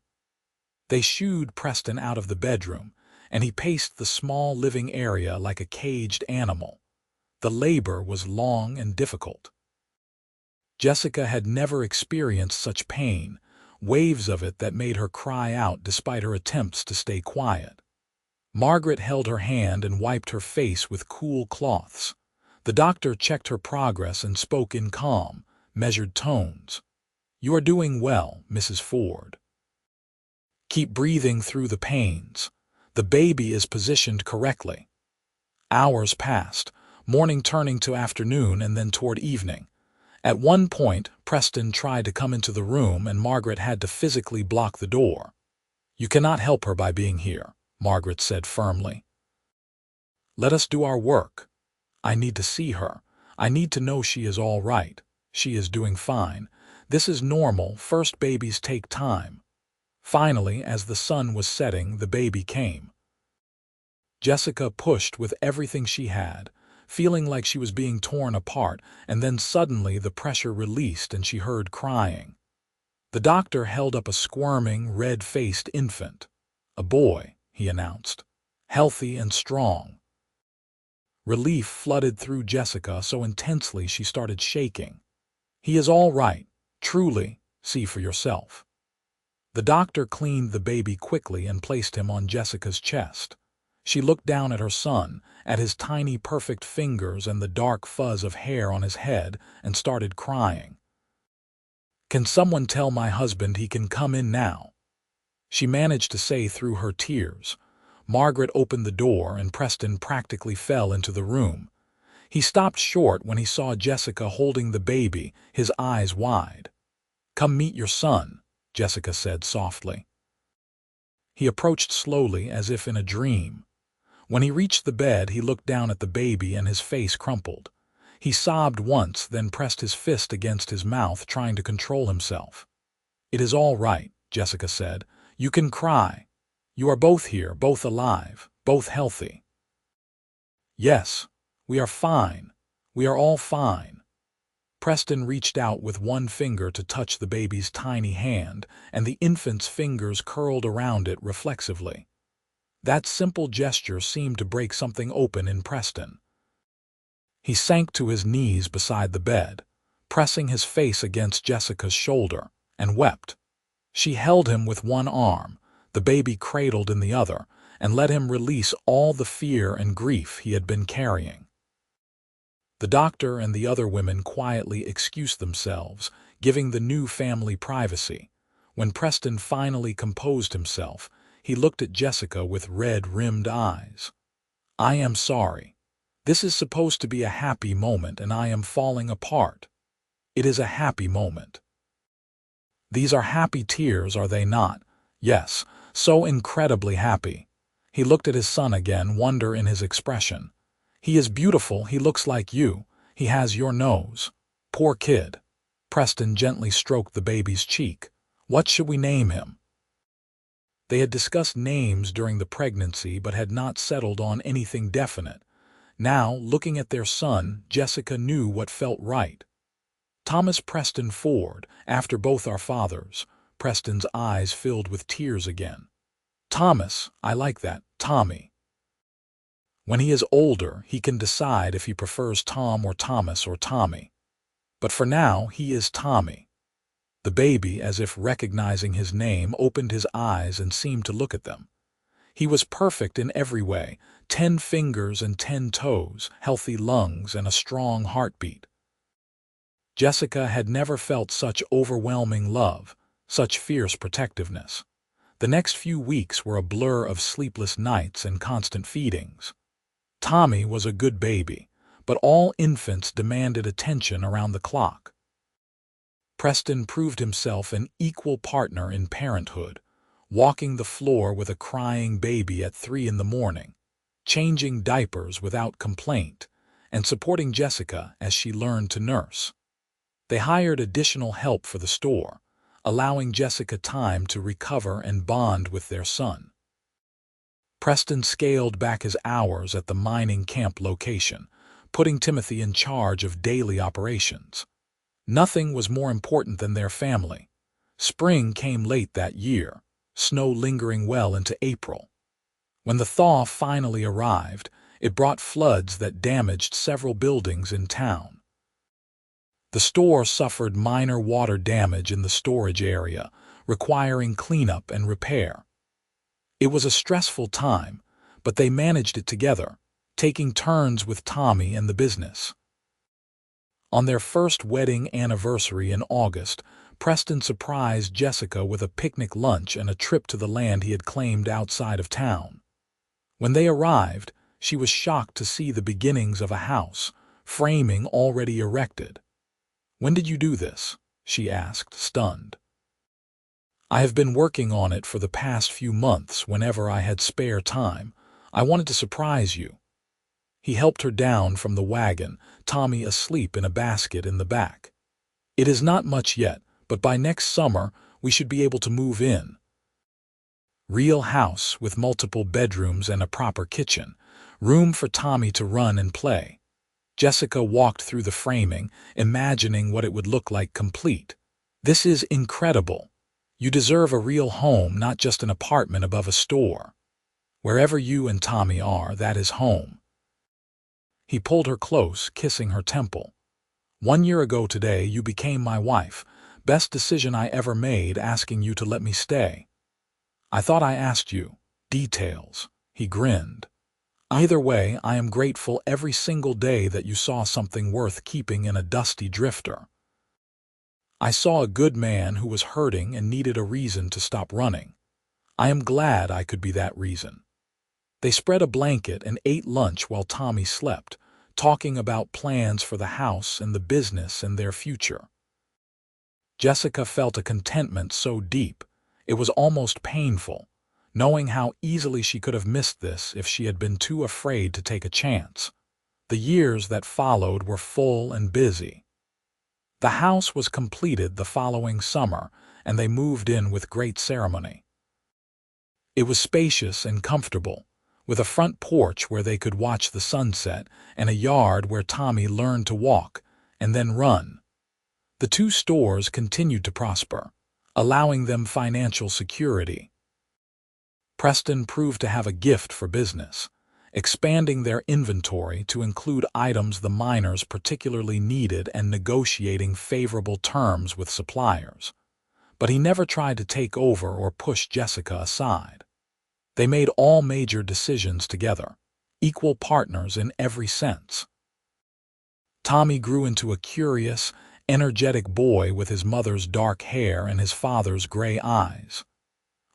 They shooed Preston out of the bedroom, and he paced the small living area like a caged animal. The labor was long and difficult. Jessica had never experienced such pain, waves of it that made her cry out despite her attempts to stay quiet. Margaret held her hand and wiped her face with cool cloths. The doctor checked her progress and spoke in calm, measured tones. "You are doing well, Mrs. Ford. Keep breathing through the pains. The baby is positioned correctly." Hours passed, morning turning to afternoon and then toward evening. At one point, Preston tried to come into the room and Margaret had to physically block the door. "You cannot help her by being here," Margaret said firmly. "Let us do our work. I need to see her. I need to know she is all right. She is doing fine. This is normal. First babies take time." Finally, as the sun was setting, the baby came. Jessica pushed with everything she had, feeling like she was being torn apart, and then suddenly the pressure released and she heard crying. The doctor held up a squirming, red-faced infant. "A boy," he announced, "healthy and strong." Relief flooded through Jessica so intensely she started shaking. "He is all right, truly, see for yourself." The doctor cleaned the baby quickly and placed him on Jessica's chest. She looked down at her son, at his tiny perfect fingers and the dark fuzz of hair on his head, and started crying. "Can someone tell my husband he can come in now?" she managed to say through her tears. Margaret opened the door and Preston practically fell into the room. He stopped short when he saw Jessica holding the baby, his eyes wide. "Come meet your son," Jessica said softly. He approached slowly as if in a dream. When he reached the bed, he looked down at the baby and his face crumpled. He sobbed once, then pressed his fist against his mouth, trying to control himself. "It is all right," Jessica said. "You can cry. You are both here, both alive, both healthy." "Yes, we are fine. We are all fine." Preston reached out with one finger to touch the baby's tiny hand, and the infant's fingers curled around it reflexively. That simple gesture seemed to break something open in Preston. He sank to his knees beside the bed, pressing his face against Jessica's shoulder, and wept. She held him with one arm, the baby cradled in the other, and let him release all the fear and grief he had been carrying. The doctor and the other women quietly excused themselves, giving the new family privacy. When Preston finally composed himself, he looked at Jessica with red-rimmed eyes. "I am sorry. This is supposed to be a happy moment and I am falling apart. It is a happy moment. These are happy tears, are they not? Yes, so incredibly happy." He looked at his son again, wonder in his expression. "He is beautiful, he looks like you. He has your nose. Poor kid." Preston gently stroked the baby's cheek. "What should we name him?" They had discussed names during the pregnancy but had not settled on anything definite. Now, looking at their son, Jessica knew what felt right. "Thomas Preston Ford, after both our fathers." Preston's eyes filled with tears again. "Thomas, I like that, Tommy. When he is older, he can decide if he prefers Tom or Thomas or Tommy. But for now, he is Tommy." The baby, as if recognizing his name, opened his eyes and seemed to look at them. He was perfect in every way, 10 fingers and 10 toes, healthy lungs, and a strong heartbeat. Jessica had never felt such overwhelming love, such fierce protectiveness. The next few weeks were a blur of sleepless nights and constant feedings. Tommy was a good baby, but all infants demanded attention around the clock. Preston proved himself an equal partner in parenthood, walking the floor with a crying baby at 3 in the morning, changing diapers without complaint, and supporting Jessica as she learned to nurse. They hired additional help for the store, allowing Jessica time to recover and bond with their son. Preston scaled back his hours at the mining camp location, putting Timothy in charge of daily operations. Nothing was more important than their family. Spring came late that year, snow lingering well into April. When the thaw finally arrived, it brought floods that damaged several buildings in town. The store suffered minor water damage in the storage area, requiring cleanup and repair. It was a stressful time, but they managed it together, taking turns with Tommy and the business. On their first wedding anniversary in August, Preston surprised Jessica with a picnic lunch and a trip to the land he had claimed outside of town. When they arrived, she was shocked to see the beginnings of a house, framing already erected. "When did you do this?" she asked, stunned. "I have been working on it for the past few months whenever I had spare time. I wanted to surprise you." He helped her down from the wagon, Tommy asleep in a basket in the back. "It is not much yet, but by next summer we should be able to move in." Real house with multiple bedrooms and a proper kitchen, room for Tommy to run and play. Jessica walked through the framing, imagining what it would look like complete. "This is incredible. You deserve a real home, not just an apartment above a store. Wherever you and Tommy are, that is home." He pulled her close, kissing her temple. "1 year ago today, you became my wife. Best decision I ever made, asking you to let me stay." "I thought I asked you." "Details." He grinned. "Either way, I am grateful every single day that you saw something worth keeping in a dusty drifter." "I saw a good man who was hurting and needed a reason to stop running. I am glad I could be that reason." They spread a blanket and ate lunch while Tommy slept, talking about plans for the house and the business and their future. Jessica felt a contentment so deep, it was almost painful, knowing how easily she could have missed this if she had been too afraid to take a chance. The years that followed were full and busy. The house was completed the following summer, and they moved in with great ceremony. It was spacious and comfortable, with a front porch where they could watch the sunset and a yard where Tommy learned to walk and then run. The two stores continued to prosper, allowing them financial security. Preston proved to have a gift for business, expanding their inventory to include items the miners particularly needed and negotiating favorable terms with suppliers. But he never tried to take over or push Jessica aside. They made all major decisions together, equal partners in every sense. Tommy grew into a curious, energetic boy with his mother's dark hair and his father's gray eyes.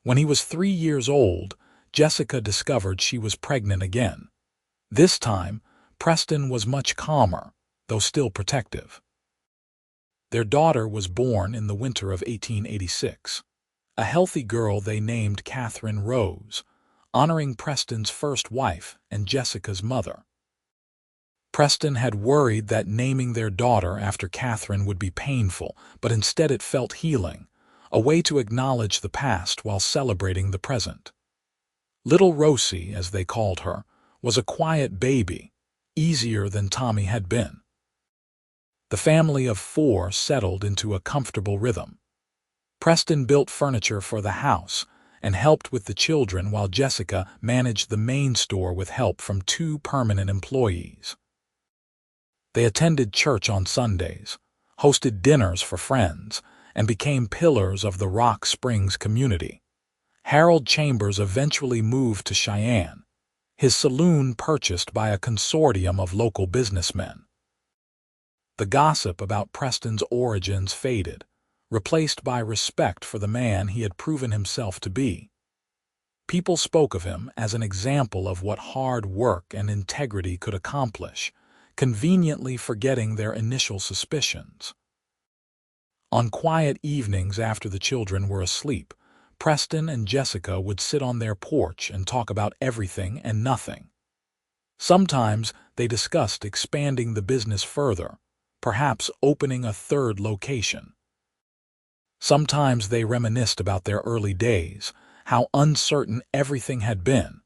When he was 3 years old, Jessica discovered she was pregnant again. This time, Preston was much calmer, though still protective. Their daughter was born in the winter of 1886. A healthy girl they named Catherine Rose, honoring Preston's first wife and Jessica's mother. Preston had worried that naming their daughter after Catherine would be painful, but instead it felt healing, a way to acknowledge the past while celebrating the present. Little Rosie, as they called her, was a quiet baby, easier than Tommy had been. The family of 4 settled into a comfortable rhythm. Preston built furniture for the house and helped with the children while Jessica managed the main store with help from 2 permanent employees. They attended church on Sundays, hosted dinners for friends, and became pillars of the Rock Springs community. Harold Chambers eventually moved to Cheyenne, his saloon purchased by a consortium of local businessmen. The gossip about Preston's origins faded, replaced by respect for the man he had proven himself to be. People spoke of him as an example of what hard work and integrity could accomplish, conveniently forgetting their initial suspicions. On quiet evenings after the children were asleep, Preston and Jessica would sit on their porch and talk about everything and nothing. Sometimes they discussed expanding the business further, perhaps opening a third location. Sometimes they reminisced about their early days, how uncertain everything had been.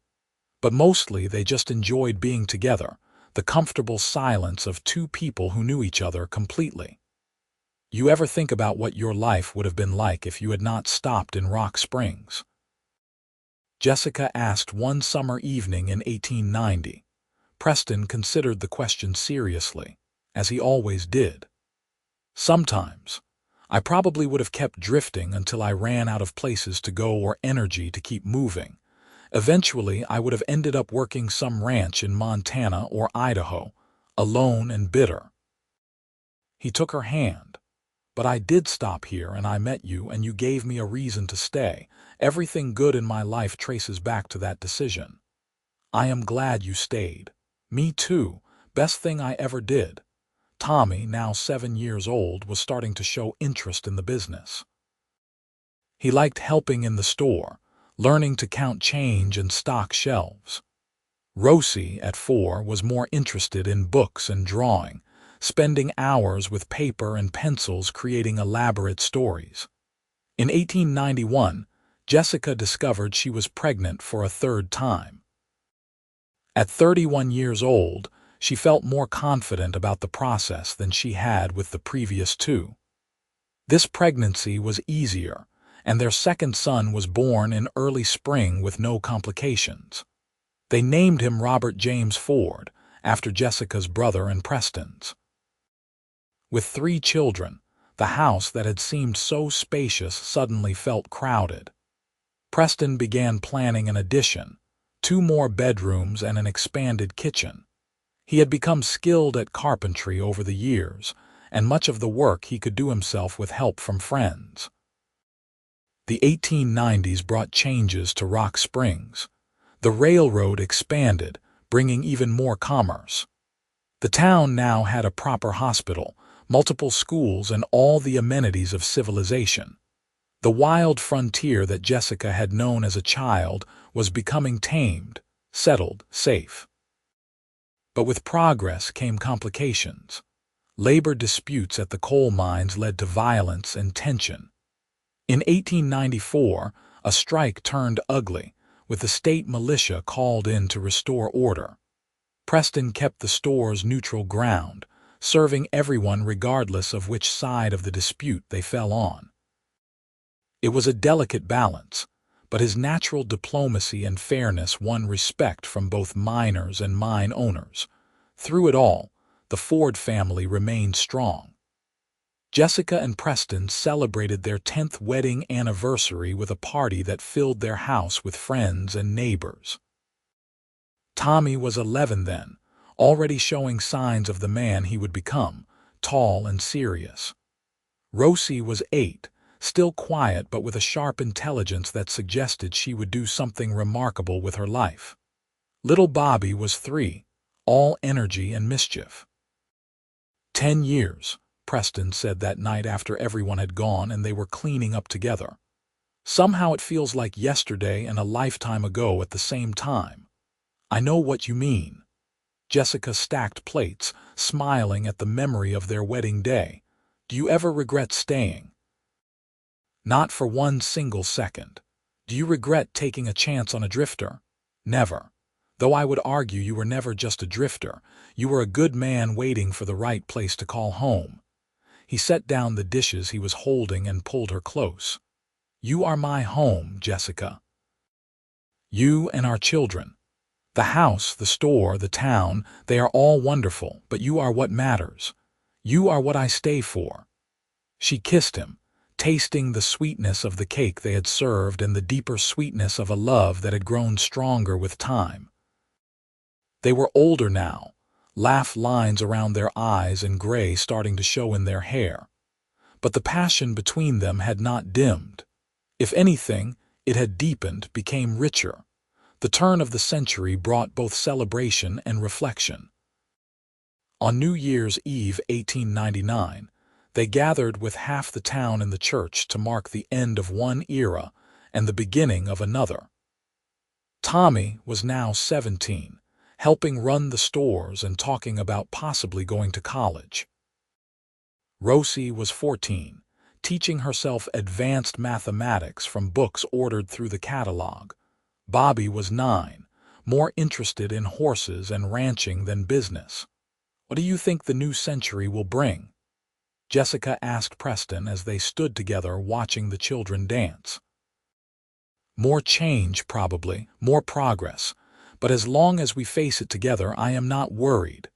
But mostly they just enjoyed being together, the comfortable silence of two people who knew each other completely. You ever think about what your life would have been like if you had not stopped in Rock Springs? Jessica asked one summer evening in 1890. Preston considered the question seriously, as he always did. Sometimes, I probably would have kept drifting until I ran out of places to go or energy to keep moving. Eventually, I would have ended up working some ranch in Montana or Idaho, alone and bitter. He took her hand. But I did stop here and I met you and you gave me a reason to stay. Everything good in my life traces back to that decision. I am glad you stayed. Me too. Best thing I ever did. Tommy, now 7 years old, was starting to show interest in the business. He liked helping in the store, learning to count change and stock shelves. Rosie, at 4, was more interested in books and drawing, spending hours with paper and pencils creating elaborate stories. In 1891, Jessica discovered she was pregnant for a third time. At 31 years old, she felt more confident about the process than she had with the previous 2. This pregnancy was easier, and their second son was born in early spring with no complications. They named him Robert James Ford, after Jessica's brother and Preston's. With 3 children, the house that had seemed so spacious suddenly felt crowded. Preston began planning an addition, 2 more bedrooms and an expanded kitchen. He had become skilled at carpentry over the years, and much of the work he could do himself with help from friends. The 1890s brought changes to Rock Springs. The railroad expanded, bringing even more commerce. The town now had a proper hospital, multiple schools, and all the amenities of civilization. The wild frontier that Jessica had known as a child was becoming tamed, settled, safe. But with progress came complications. Labor disputes at the coal mines led to violence and tension. In 1894, a strike turned ugly, with the state militia called in to restore order. Preston kept the store's neutral ground, serving everyone regardless of which side of the dispute they fell on. It was a delicate balance, but his natural diplomacy and fairness won respect from both miners and mine owners. Through it all, the Ford family remained strong. Jessica and Preston celebrated their 10th wedding anniversary with a party that filled their house with friends and neighbors. Tommy was 11 then, already showing signs of the man he would become, tall and serious. Rosie was 8, still quiet but with a sharp intelligence that suggested she would do something remarkable with her life. Little Bobby was 3, all energy and mischief. 10 years, Preston said that night after everyone had gone and they were cleaning up together. Somehow it feels like yesterday and a lifetime ago at the same time. I know what you mean. Jessica stacked plates, smiling at the memory of their wedding day. Do you ever regret staying? Not for one single second. Do you regret taking a chance on a drifter? Never. Though I would argue you were never just a drifter, you were a good man waiting for the right place to call home. He set down the dishes he was holding and pulled her close. You are my home, Jessica. You and our children. The house, the store, the town, they are all wonderful, but you are what matters. You are what I stay for. She kissed him, tasting the sweetness of the cake they had served and the deeper sweetness of a love that had grown stronger with time. They were older now, laugh lines around their eyes and gray starting to show in their hair. But the passion between them had not dimmed. If anything, it had deepened, became richer. The turn of the century brought both celebration and reflection. On New Year's Eve 1899, they gathered with half the town in the church to mark the end of one era and the beginning of another. Tommy was now 17, helping run the stores and talking about possibly going to college. Rosie was 14, teaching herself advanced mathematics from books ordered through the catalog. Bobby was 9, more interested in horses and ranching than business. "What do you think the new century will bring?" Jessica asked Preston as they stood together watching the children dance. "More change, probably, more progress. But as long as we face it together, I am not worried."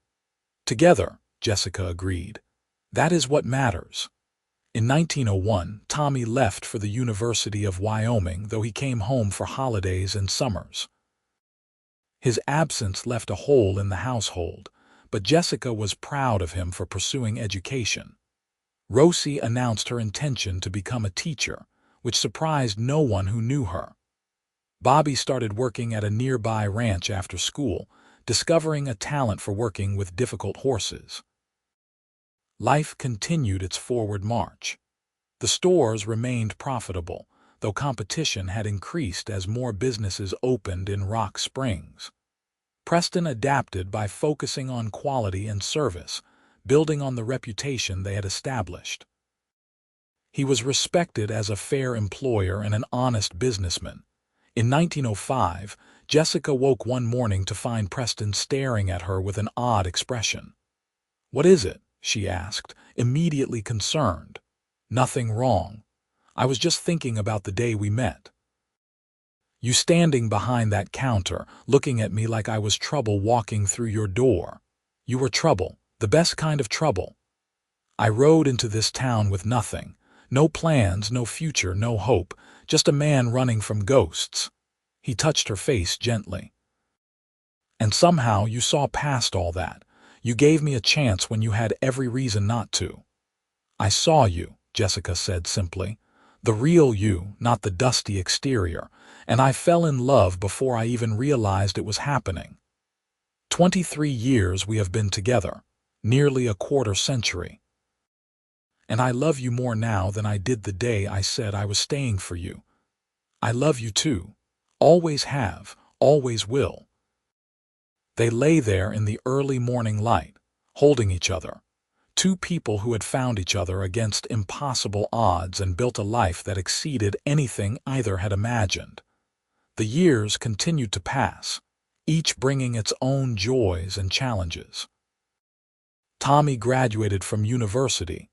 "Together," Jessica agreed. "That is what matters." In 1901, Tommy left for the University of Wyoming, though he came home for holidays and summers. His absence left a hole in the household, but Jessica was proud of him for pursuing education. Rosie announced her intention to become a teacher, which surprised no one who knew her. Bobby started working at a nearby ranch after school, discovering a talent for working with difficult horses. Life continued its forward march. The stores remained profitable, though competition had increased as more businesses opened in Rock Springs. Preston adapted by focusing on quality and service, building on the reputation they had established. He was respected as a fair employer and an honest businessman. In 1905, Jessica woke one morning to find Preston staring at her with an odd expression. "What is it?" she asked, immediately concerned. "Nothing wrong. I was just thinking about the day we met. You standing behind that counter, looking at me like I was trouble walking through your door. You were trouble, the best kind of trouble. I rode into this town with nothing, no plans, no future, no hope, just a man running from ghosts." He touched her face gently. "And somehow you saw past all that. You gave me a chance when you had every reason not to." "I saw you," Jessica said simply. "The real you, not the dusty exterior, and I fell in love before I even realized it was happening. 23 years we have been together, nearly a quarter century. And I love you more now than I did the day I said I was staying for you. I love you too. Always have, always will." They lay there in the early morning light, holding each other. Two people who had found each other against impossible odds and built a life that exceeded anything either had imagined. The years continued to pass, each bringing its own joys and challenges. Tommy graduated from university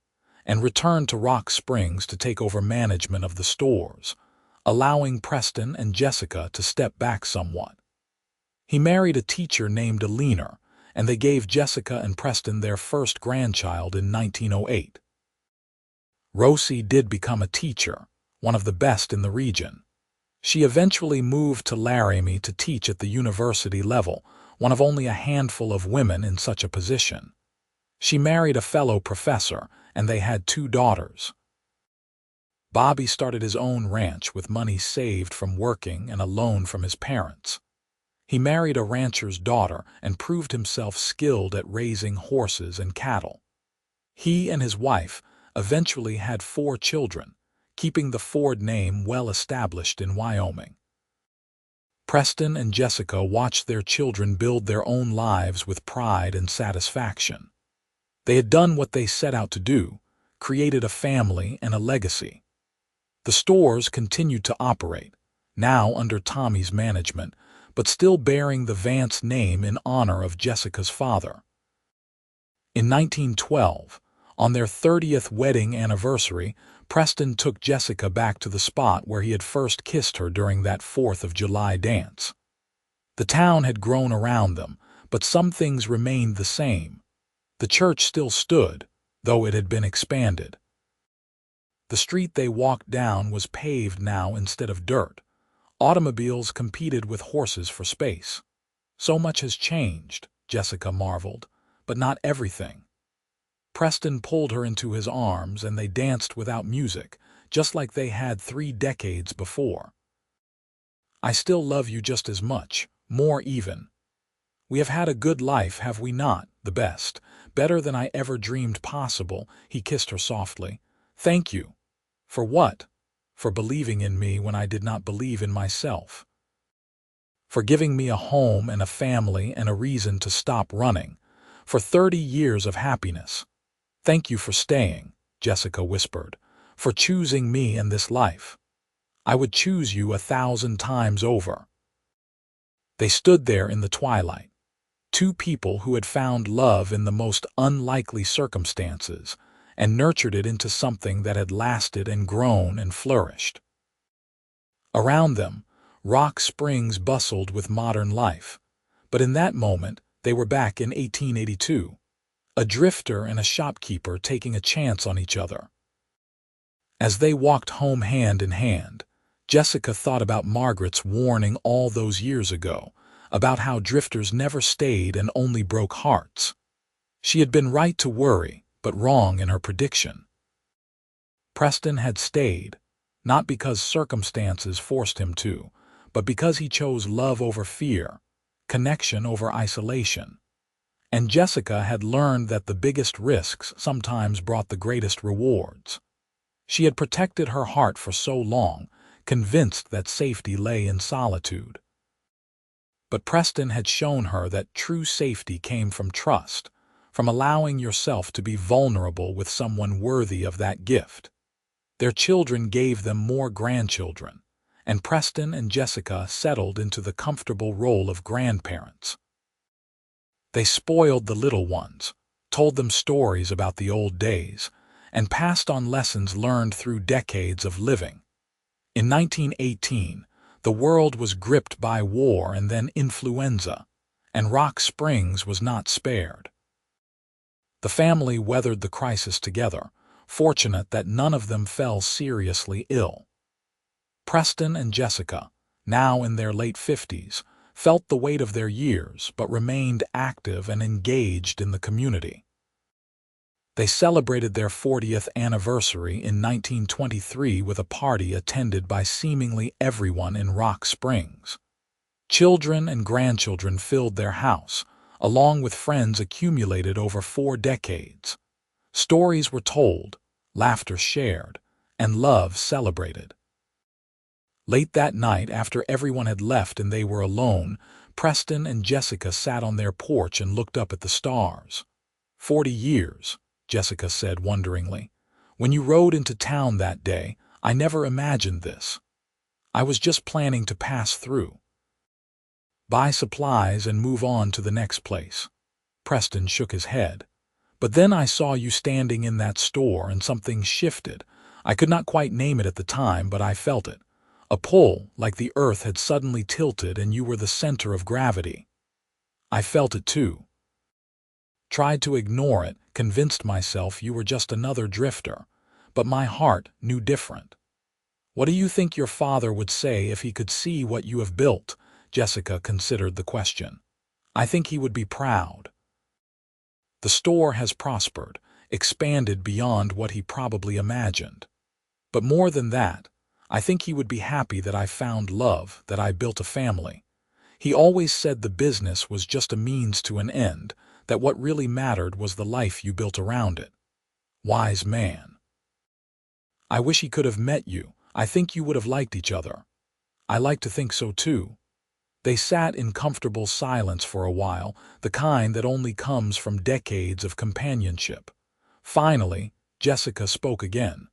and returned to Rock Springs to take over management of the stores, allowing Preston and Jessica to step back somewhat. He married a teacher named Alina, and they gave Jessica and Preston their first grandchild in 1908. Rosie did become a teacher, one of the best in the region. She eventually moved to Laramie to teach at the university level, one of only a handful of women in such a position. She married a fellow professor, and they had 2 daughters. Bobby started his own ranch with money saved from working and a loan from his parents. He married a rancher's daughter and proved himself skilled at raising horses and cattle. He and his wife eventually had 4 children, keeping the Ford name well established in Wyoming. Preston and Jessica watched their children build their own lives with pride and satisfaction. They had done what they set out to do, created a family and a legacy. The stores continued to operate, now under Tommy's management, but still bearing the Vance name in honor of Jessica's father. In 1912, on their 30th wedding anniversary, Preston took Jessica back to the spot where he had first kissed her during that 4th of July dance. The town had grown around them, but some things remained the same. The church still stood, though it had been expanded. The street they walked down was paved now instead of dirt. Automobiles competed with horses for space. "So much has changed," Jessica marveled. but not everything. Preston pulled her into his arms and they danced without music, just like they had 3 decades before. I still love you just as much, more even. We have had a good life, have we not? The best. Better than I ever dreamed possible, he kissed her softly. Thank you. For what? For believing in me when I did not believe in myself. For giving me a home and a family and a reason to stop running. For 30 years of happiness. Thank you for staying, Jessica whispered. For choosing me and this life. I would choose you 1,000 times over. They stood there in the twilight. 2 people who had found love in the most unlikely circumstances and nurtured it into something that had lasted and grown and flourished. Around them, Rock Springs bustled with modern life, but in that moment they were back in 1882, a drifter and a shopkeeper taking a chance on each other. As they walked home hand in hand, Jessica thought about Margaret's warning all those years ago, about how drifters never stayed and only broke hearts. She had been right to worry, but wrong in her prediction. Preston had stayed, not because circumstances forced him to, but because he chose love over fear, connection over isolation. And Jessica had learned that the biggest risks sometimes brought the greatest rewards. She had protected her heart for so long, convinced that safety lay in solitude. But Preston had shown her that true safety came from trust, from allowing yourself to be vulnerable with someone worthy of that gift. Their children gave them more grandchildren, and Preston and Jessica settled into the comfortable role of grandparents. They spoiled the little ones, told them stories about the old days, and passed on lessons learned through decades of living. In 1918, the world was gripped by war and then influenza, and Rock Springs was not spared. The family weathered the crisis together, fortunate that none of them fell seriously ill. Preston and Jessica, now in their late 50s, felt the weight of their years but remained active and engaged in the community. They celebrated their 40th anniversary in 1923 with a party attended by seemingly everyone in Rock Springs. Children and grandchildren filled their house, along with friends accumulated over 4 decades. Stories were told, laughter shared, and love celebrated. Late that night, after everyone had left and they were alone, Preston and Jessica sat on their porch and looked up at the stars. 40 years, Jessica said wonderingly. When you rode into town that day, I never imagined this. I was just planning to pass through. Buy supplies and move on to the next place. Preston shook his head. But then I saw you standing in that store and something shifted. I could not quite name it at the time, but I felt it. A pull, like the earth had suddenly tilted and you were the center of gravity. I felt it too. Tried to ignore it, convinced myself you were just another drifter, but my heart knew different. What do you think your father would say if he could see what you have built? Jessica considered the question. I think he would be proud. The store has prospered, expanded beyond what he probably imagined. But more than that, I think he would be happy that I found love, that I built a family. He always said the business was just a means to an end, that what really mattered was the life you built around it. Wise man. I wish he could have met you. I think you would have liked each other. I like to think so too. They sat in comfortable silence for a while, the kind that only comes from decades of companionship. Finally, Jessica spoke again.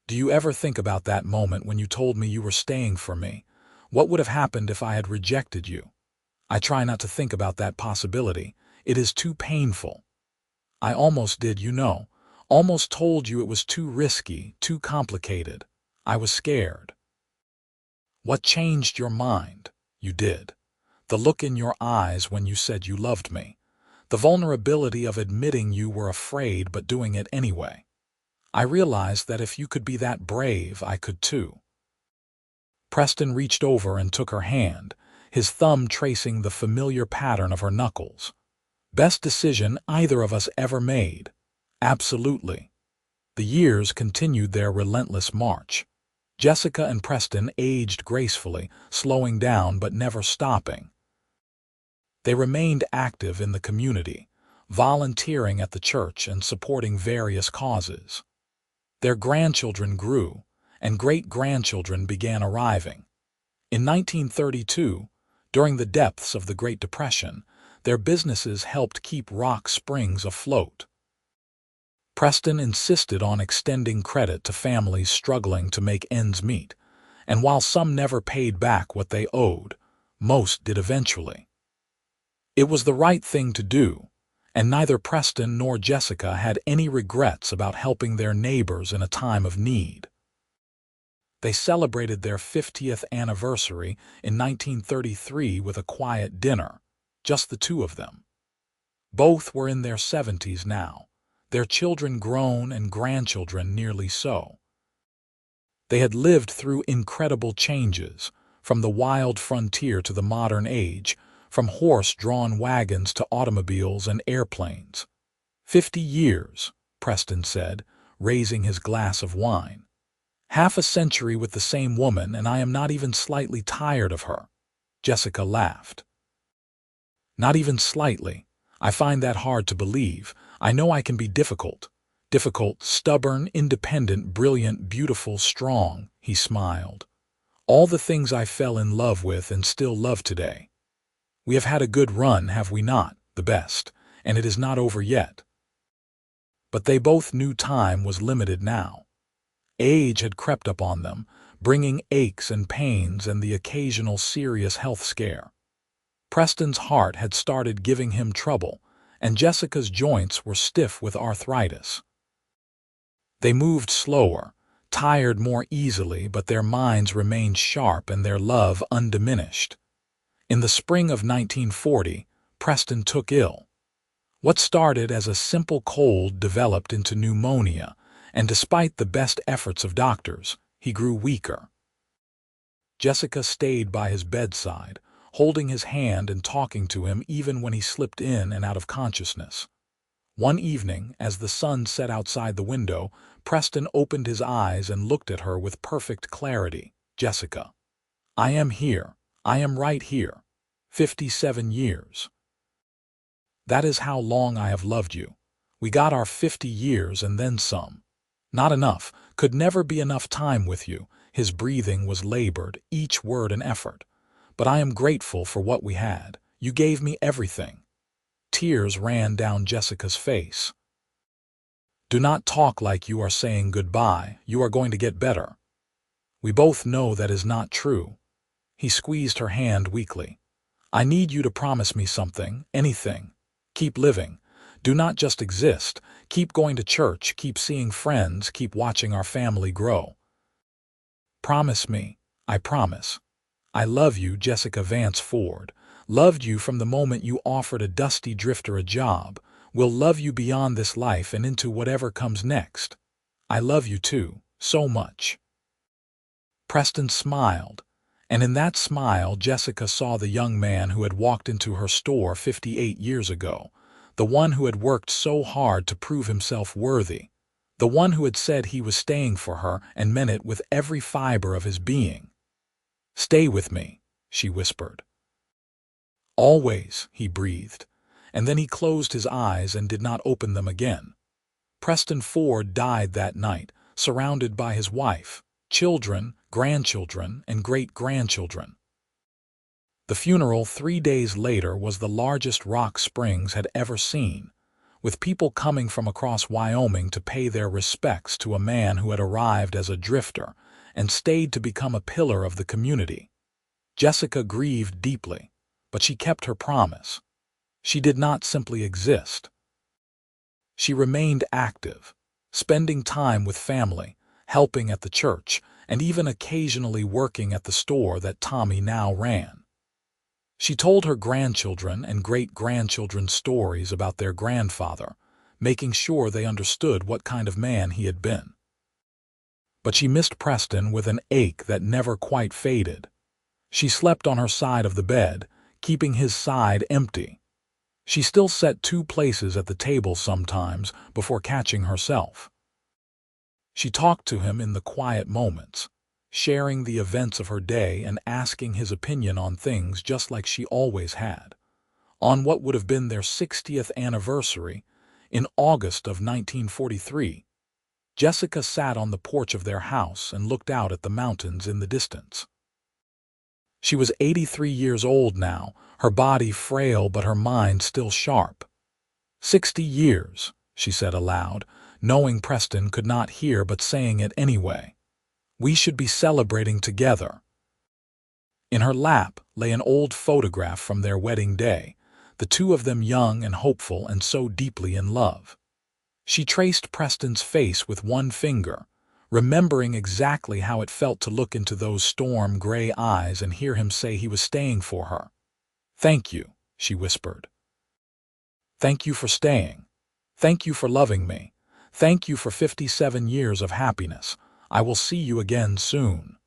Do you ever think about that moment when you told me you were staying for me? What would have happened if I had rejected you? I try not to think about that possibility. It is too painful. I almost did, you know. Almost told you it was too risky, too complicated. I was scared. What changed your mind? You did. The look in your eyes when you said you loved me. The vulnerability of admitting you were afraid but doing it anyway. I realized that if you could be that brave, I could too. Preston reached over and took her hand, his thumb tracing the familiar pattern of her knuckles. Best decision either of us ever made. Absolutely. The years continued their relentless march. Jessica and Preston aged gracefully, slowing down but never stopping. They remained active in the community, volunteering at the church and supporting various causes. Their grandchildren grew, and great-grandchildren began arriving. In 1932, during the depths of the Great Depression, their businesses helped keep Rock Springs afloat. Preston insisted on extending credit to families struggling to make ends meet, and while some never paid back what they owed, most did eventually. It was the right thing to do, and neither Preston nor Jessica had any regrets about helping their neighbors in a time of need. They celebrated their 50th anniversary in 1933 with a quiet dinner, just the two of them. Both were in their 70s now, their children grown and grandchildren nearly so. They had lived through incredible changes, from the wild frontier to the modern age, from horse-drawn wagons to automobiles and airplanes. 50 years, Preston said, raising his glass of wine. Half a century with the same woman, and I am not even slightly tired of her. Jessica laughed. Not even slightly. I find that hard to believe. I know I can be difficult. Difficult, stubborn, independent, brilliant, beautiful, strong, he smiled. All the things I fell in love with and still love today. We have had a good run, have we not? The best, and it is not over yet. But they both knew time was limited now. Age had crept up on them, bringing aches and pains and the occasional serious health scare. Preston's heart had started giving him trouble, and Jessica's joints were stiff with arthritis. They moved slower, tired more easily, but their minds remained sharp and their love undiminished. In the spring of 1940, Preston took ill. What started as a simple cold developed into pneumonia, and despite the best efforts of doctors, he grew weaker. Jessica stayed by his bedside, holding his hand and talking to him even when he slipped in and out of consciousness. One evening, as the sun set outside the window, Preston opened his eyes and looked at her with perfect clarity. Jessica, I am here. I am right here. 57 years. That is how long I have loved you. We got our 50 years and then some. Not enough, could never be enough time with you. His breathing was labored, each word an effort. But I am grateful for what we had. You gave me everything. Tears ran down Jessica's face. Do not talk like you are saying goodbye. You are going to get better. We both know that is not true. He squeezed her hand weakly. I need you to promise me something, anything. Keep living. Do not just exist. Keep going to church, keep seeing friends, keep watching our family grow. Promise me. I promise. I love you, Jessica Vance Ford. Loved you from the moment you offered a dusty drifter a job. Will love you beyond this life and into whatever comes next. I love you too, so much. Preston smiled, and in that smile Jessica saw the young man who had walked into her store 58 years ago, the one who had worked so hard to prove himself worthy, the one who had said he was staying for her and meant it with every fiber of his being. Stay with me, she whispered. Always, he breathed, and then he closed his eyes and did not open them again. Preston Ford died that night, surrounded by his wife, children, grandchildren, and great-grandchildren. The funeral 3 days later was the largest Rock Springs had ever seen, with people coming from across Wyoming to pay their respects to a man who had arrived as a drifter and stayed to become a pillar of the community. Jessica grieved deeply, but she kept her promise. She did not simply exist. She remained active, spending time with family, helping at the church, and even occasionally working at the store that Tommy now ran. She told her grandchildren and great-grandchildren stories about their grandfather, making sure they understood what kind of man he had been. But she missed Preston with an ache that never quite faded. She slept on her side of the bed, keeping his side empty. She still set two places at the table sometimes before catching herself. She talked to him in the quiet moments, sharing the events of her day and asking his opinion on things just like she always had. On what would have been their 60th anniversary, in August of 1943, Jessica sat on the porch of their house and looked out at the mountains in the distance. She was 83 years old now, her body frail but her mind still sharp. 60 years, she said aloud, knowing Preston could not hear but saying it anyway. We should be celebrating together. In her lap lay an old photograph from their wedding day, the two of them young and hopeful and so deeply in love. She traced Preston's face with one finger, remembering exactly how it felt to look into those storm-gray eyes and hear him say he was staying for her. "Thank you," she whispered. "Thank you for staying. Thank you for loving me. Thank you for 57 years of happiness. I will see you again soon."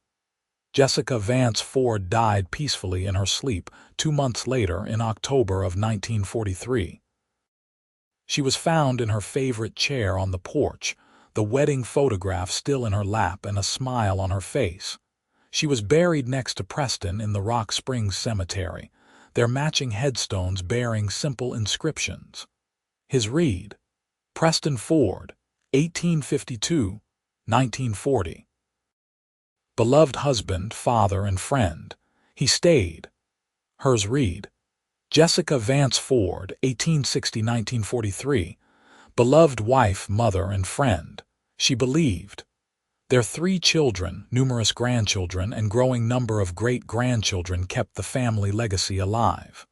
Jessica Vance Ford died peacefully in her sleep 2 months later in October of 1943. She was found in her favorite chair on the porch, the wedding photograph still in her lap and a smile on her face. She was buried next to Preston in the Rock Springs Cemetery, their matching headstones bearing simple inscriptions. His read, Preston Ford, 1852-1940. Beloved husband, father, and friend, he stayed. Hers read, Jessica Vance Ford, 1860-1943. Beloved wife, mother, and friend, she believed. Their 3 children, numerous grandchildren, and growing number of great-grandchildren kept the family legacy alive.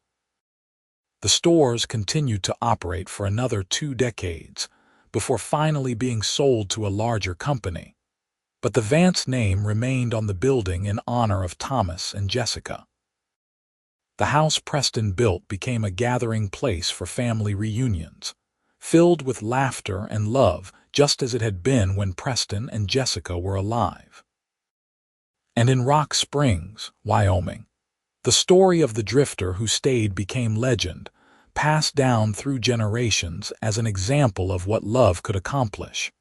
The stores continued to operate for another 2 decades before finally being sold to a larger company. But the Vance name remained on the building in honor of Thomas and Jessica. The house Preston built became a gathering place for family reunions, filled with laughter and love just as it had been when Preston and Jessica were alive. And in Rock Springs, Wyoming, the story of the drifter who stayed became legend, passed down through generations as an example of what love could accomplish.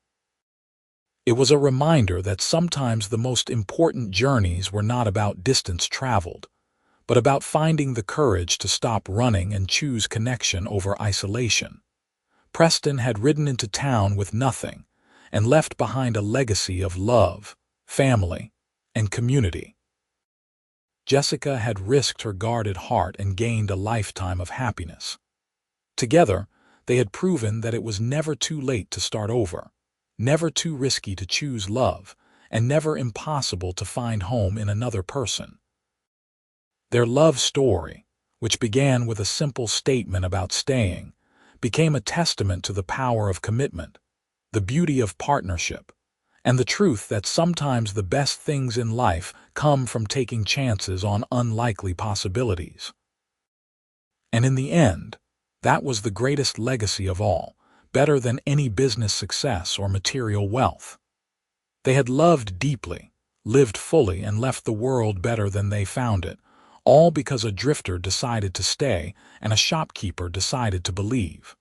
It was a reminder that sometimes the most important journeys were not about distance traveled, but about finding the courage to stop running and choose connection over isolation. Preston had ridden into town with nothing and left behind a legacy of love, family, and community. Jessica had risked her guarded heart and gained a lifetime of happiness. Together, they had proven that it was never too late to start over, never too risky to choose love, and never impossible to find home in another person. Their love story, which began with a simple statement about staying, became a testament to the power of commitment, the beauty of partnership, and the truth that sometimes the best things in life come from taking chances on unlikely possibilities. And in the end, that was the greatest legacy of all, better than any business success or material wealth. They had loved deeply, lived fully, and left the world better than they found it, all because a drifter decided to stay and a shopkeeper decided to believe.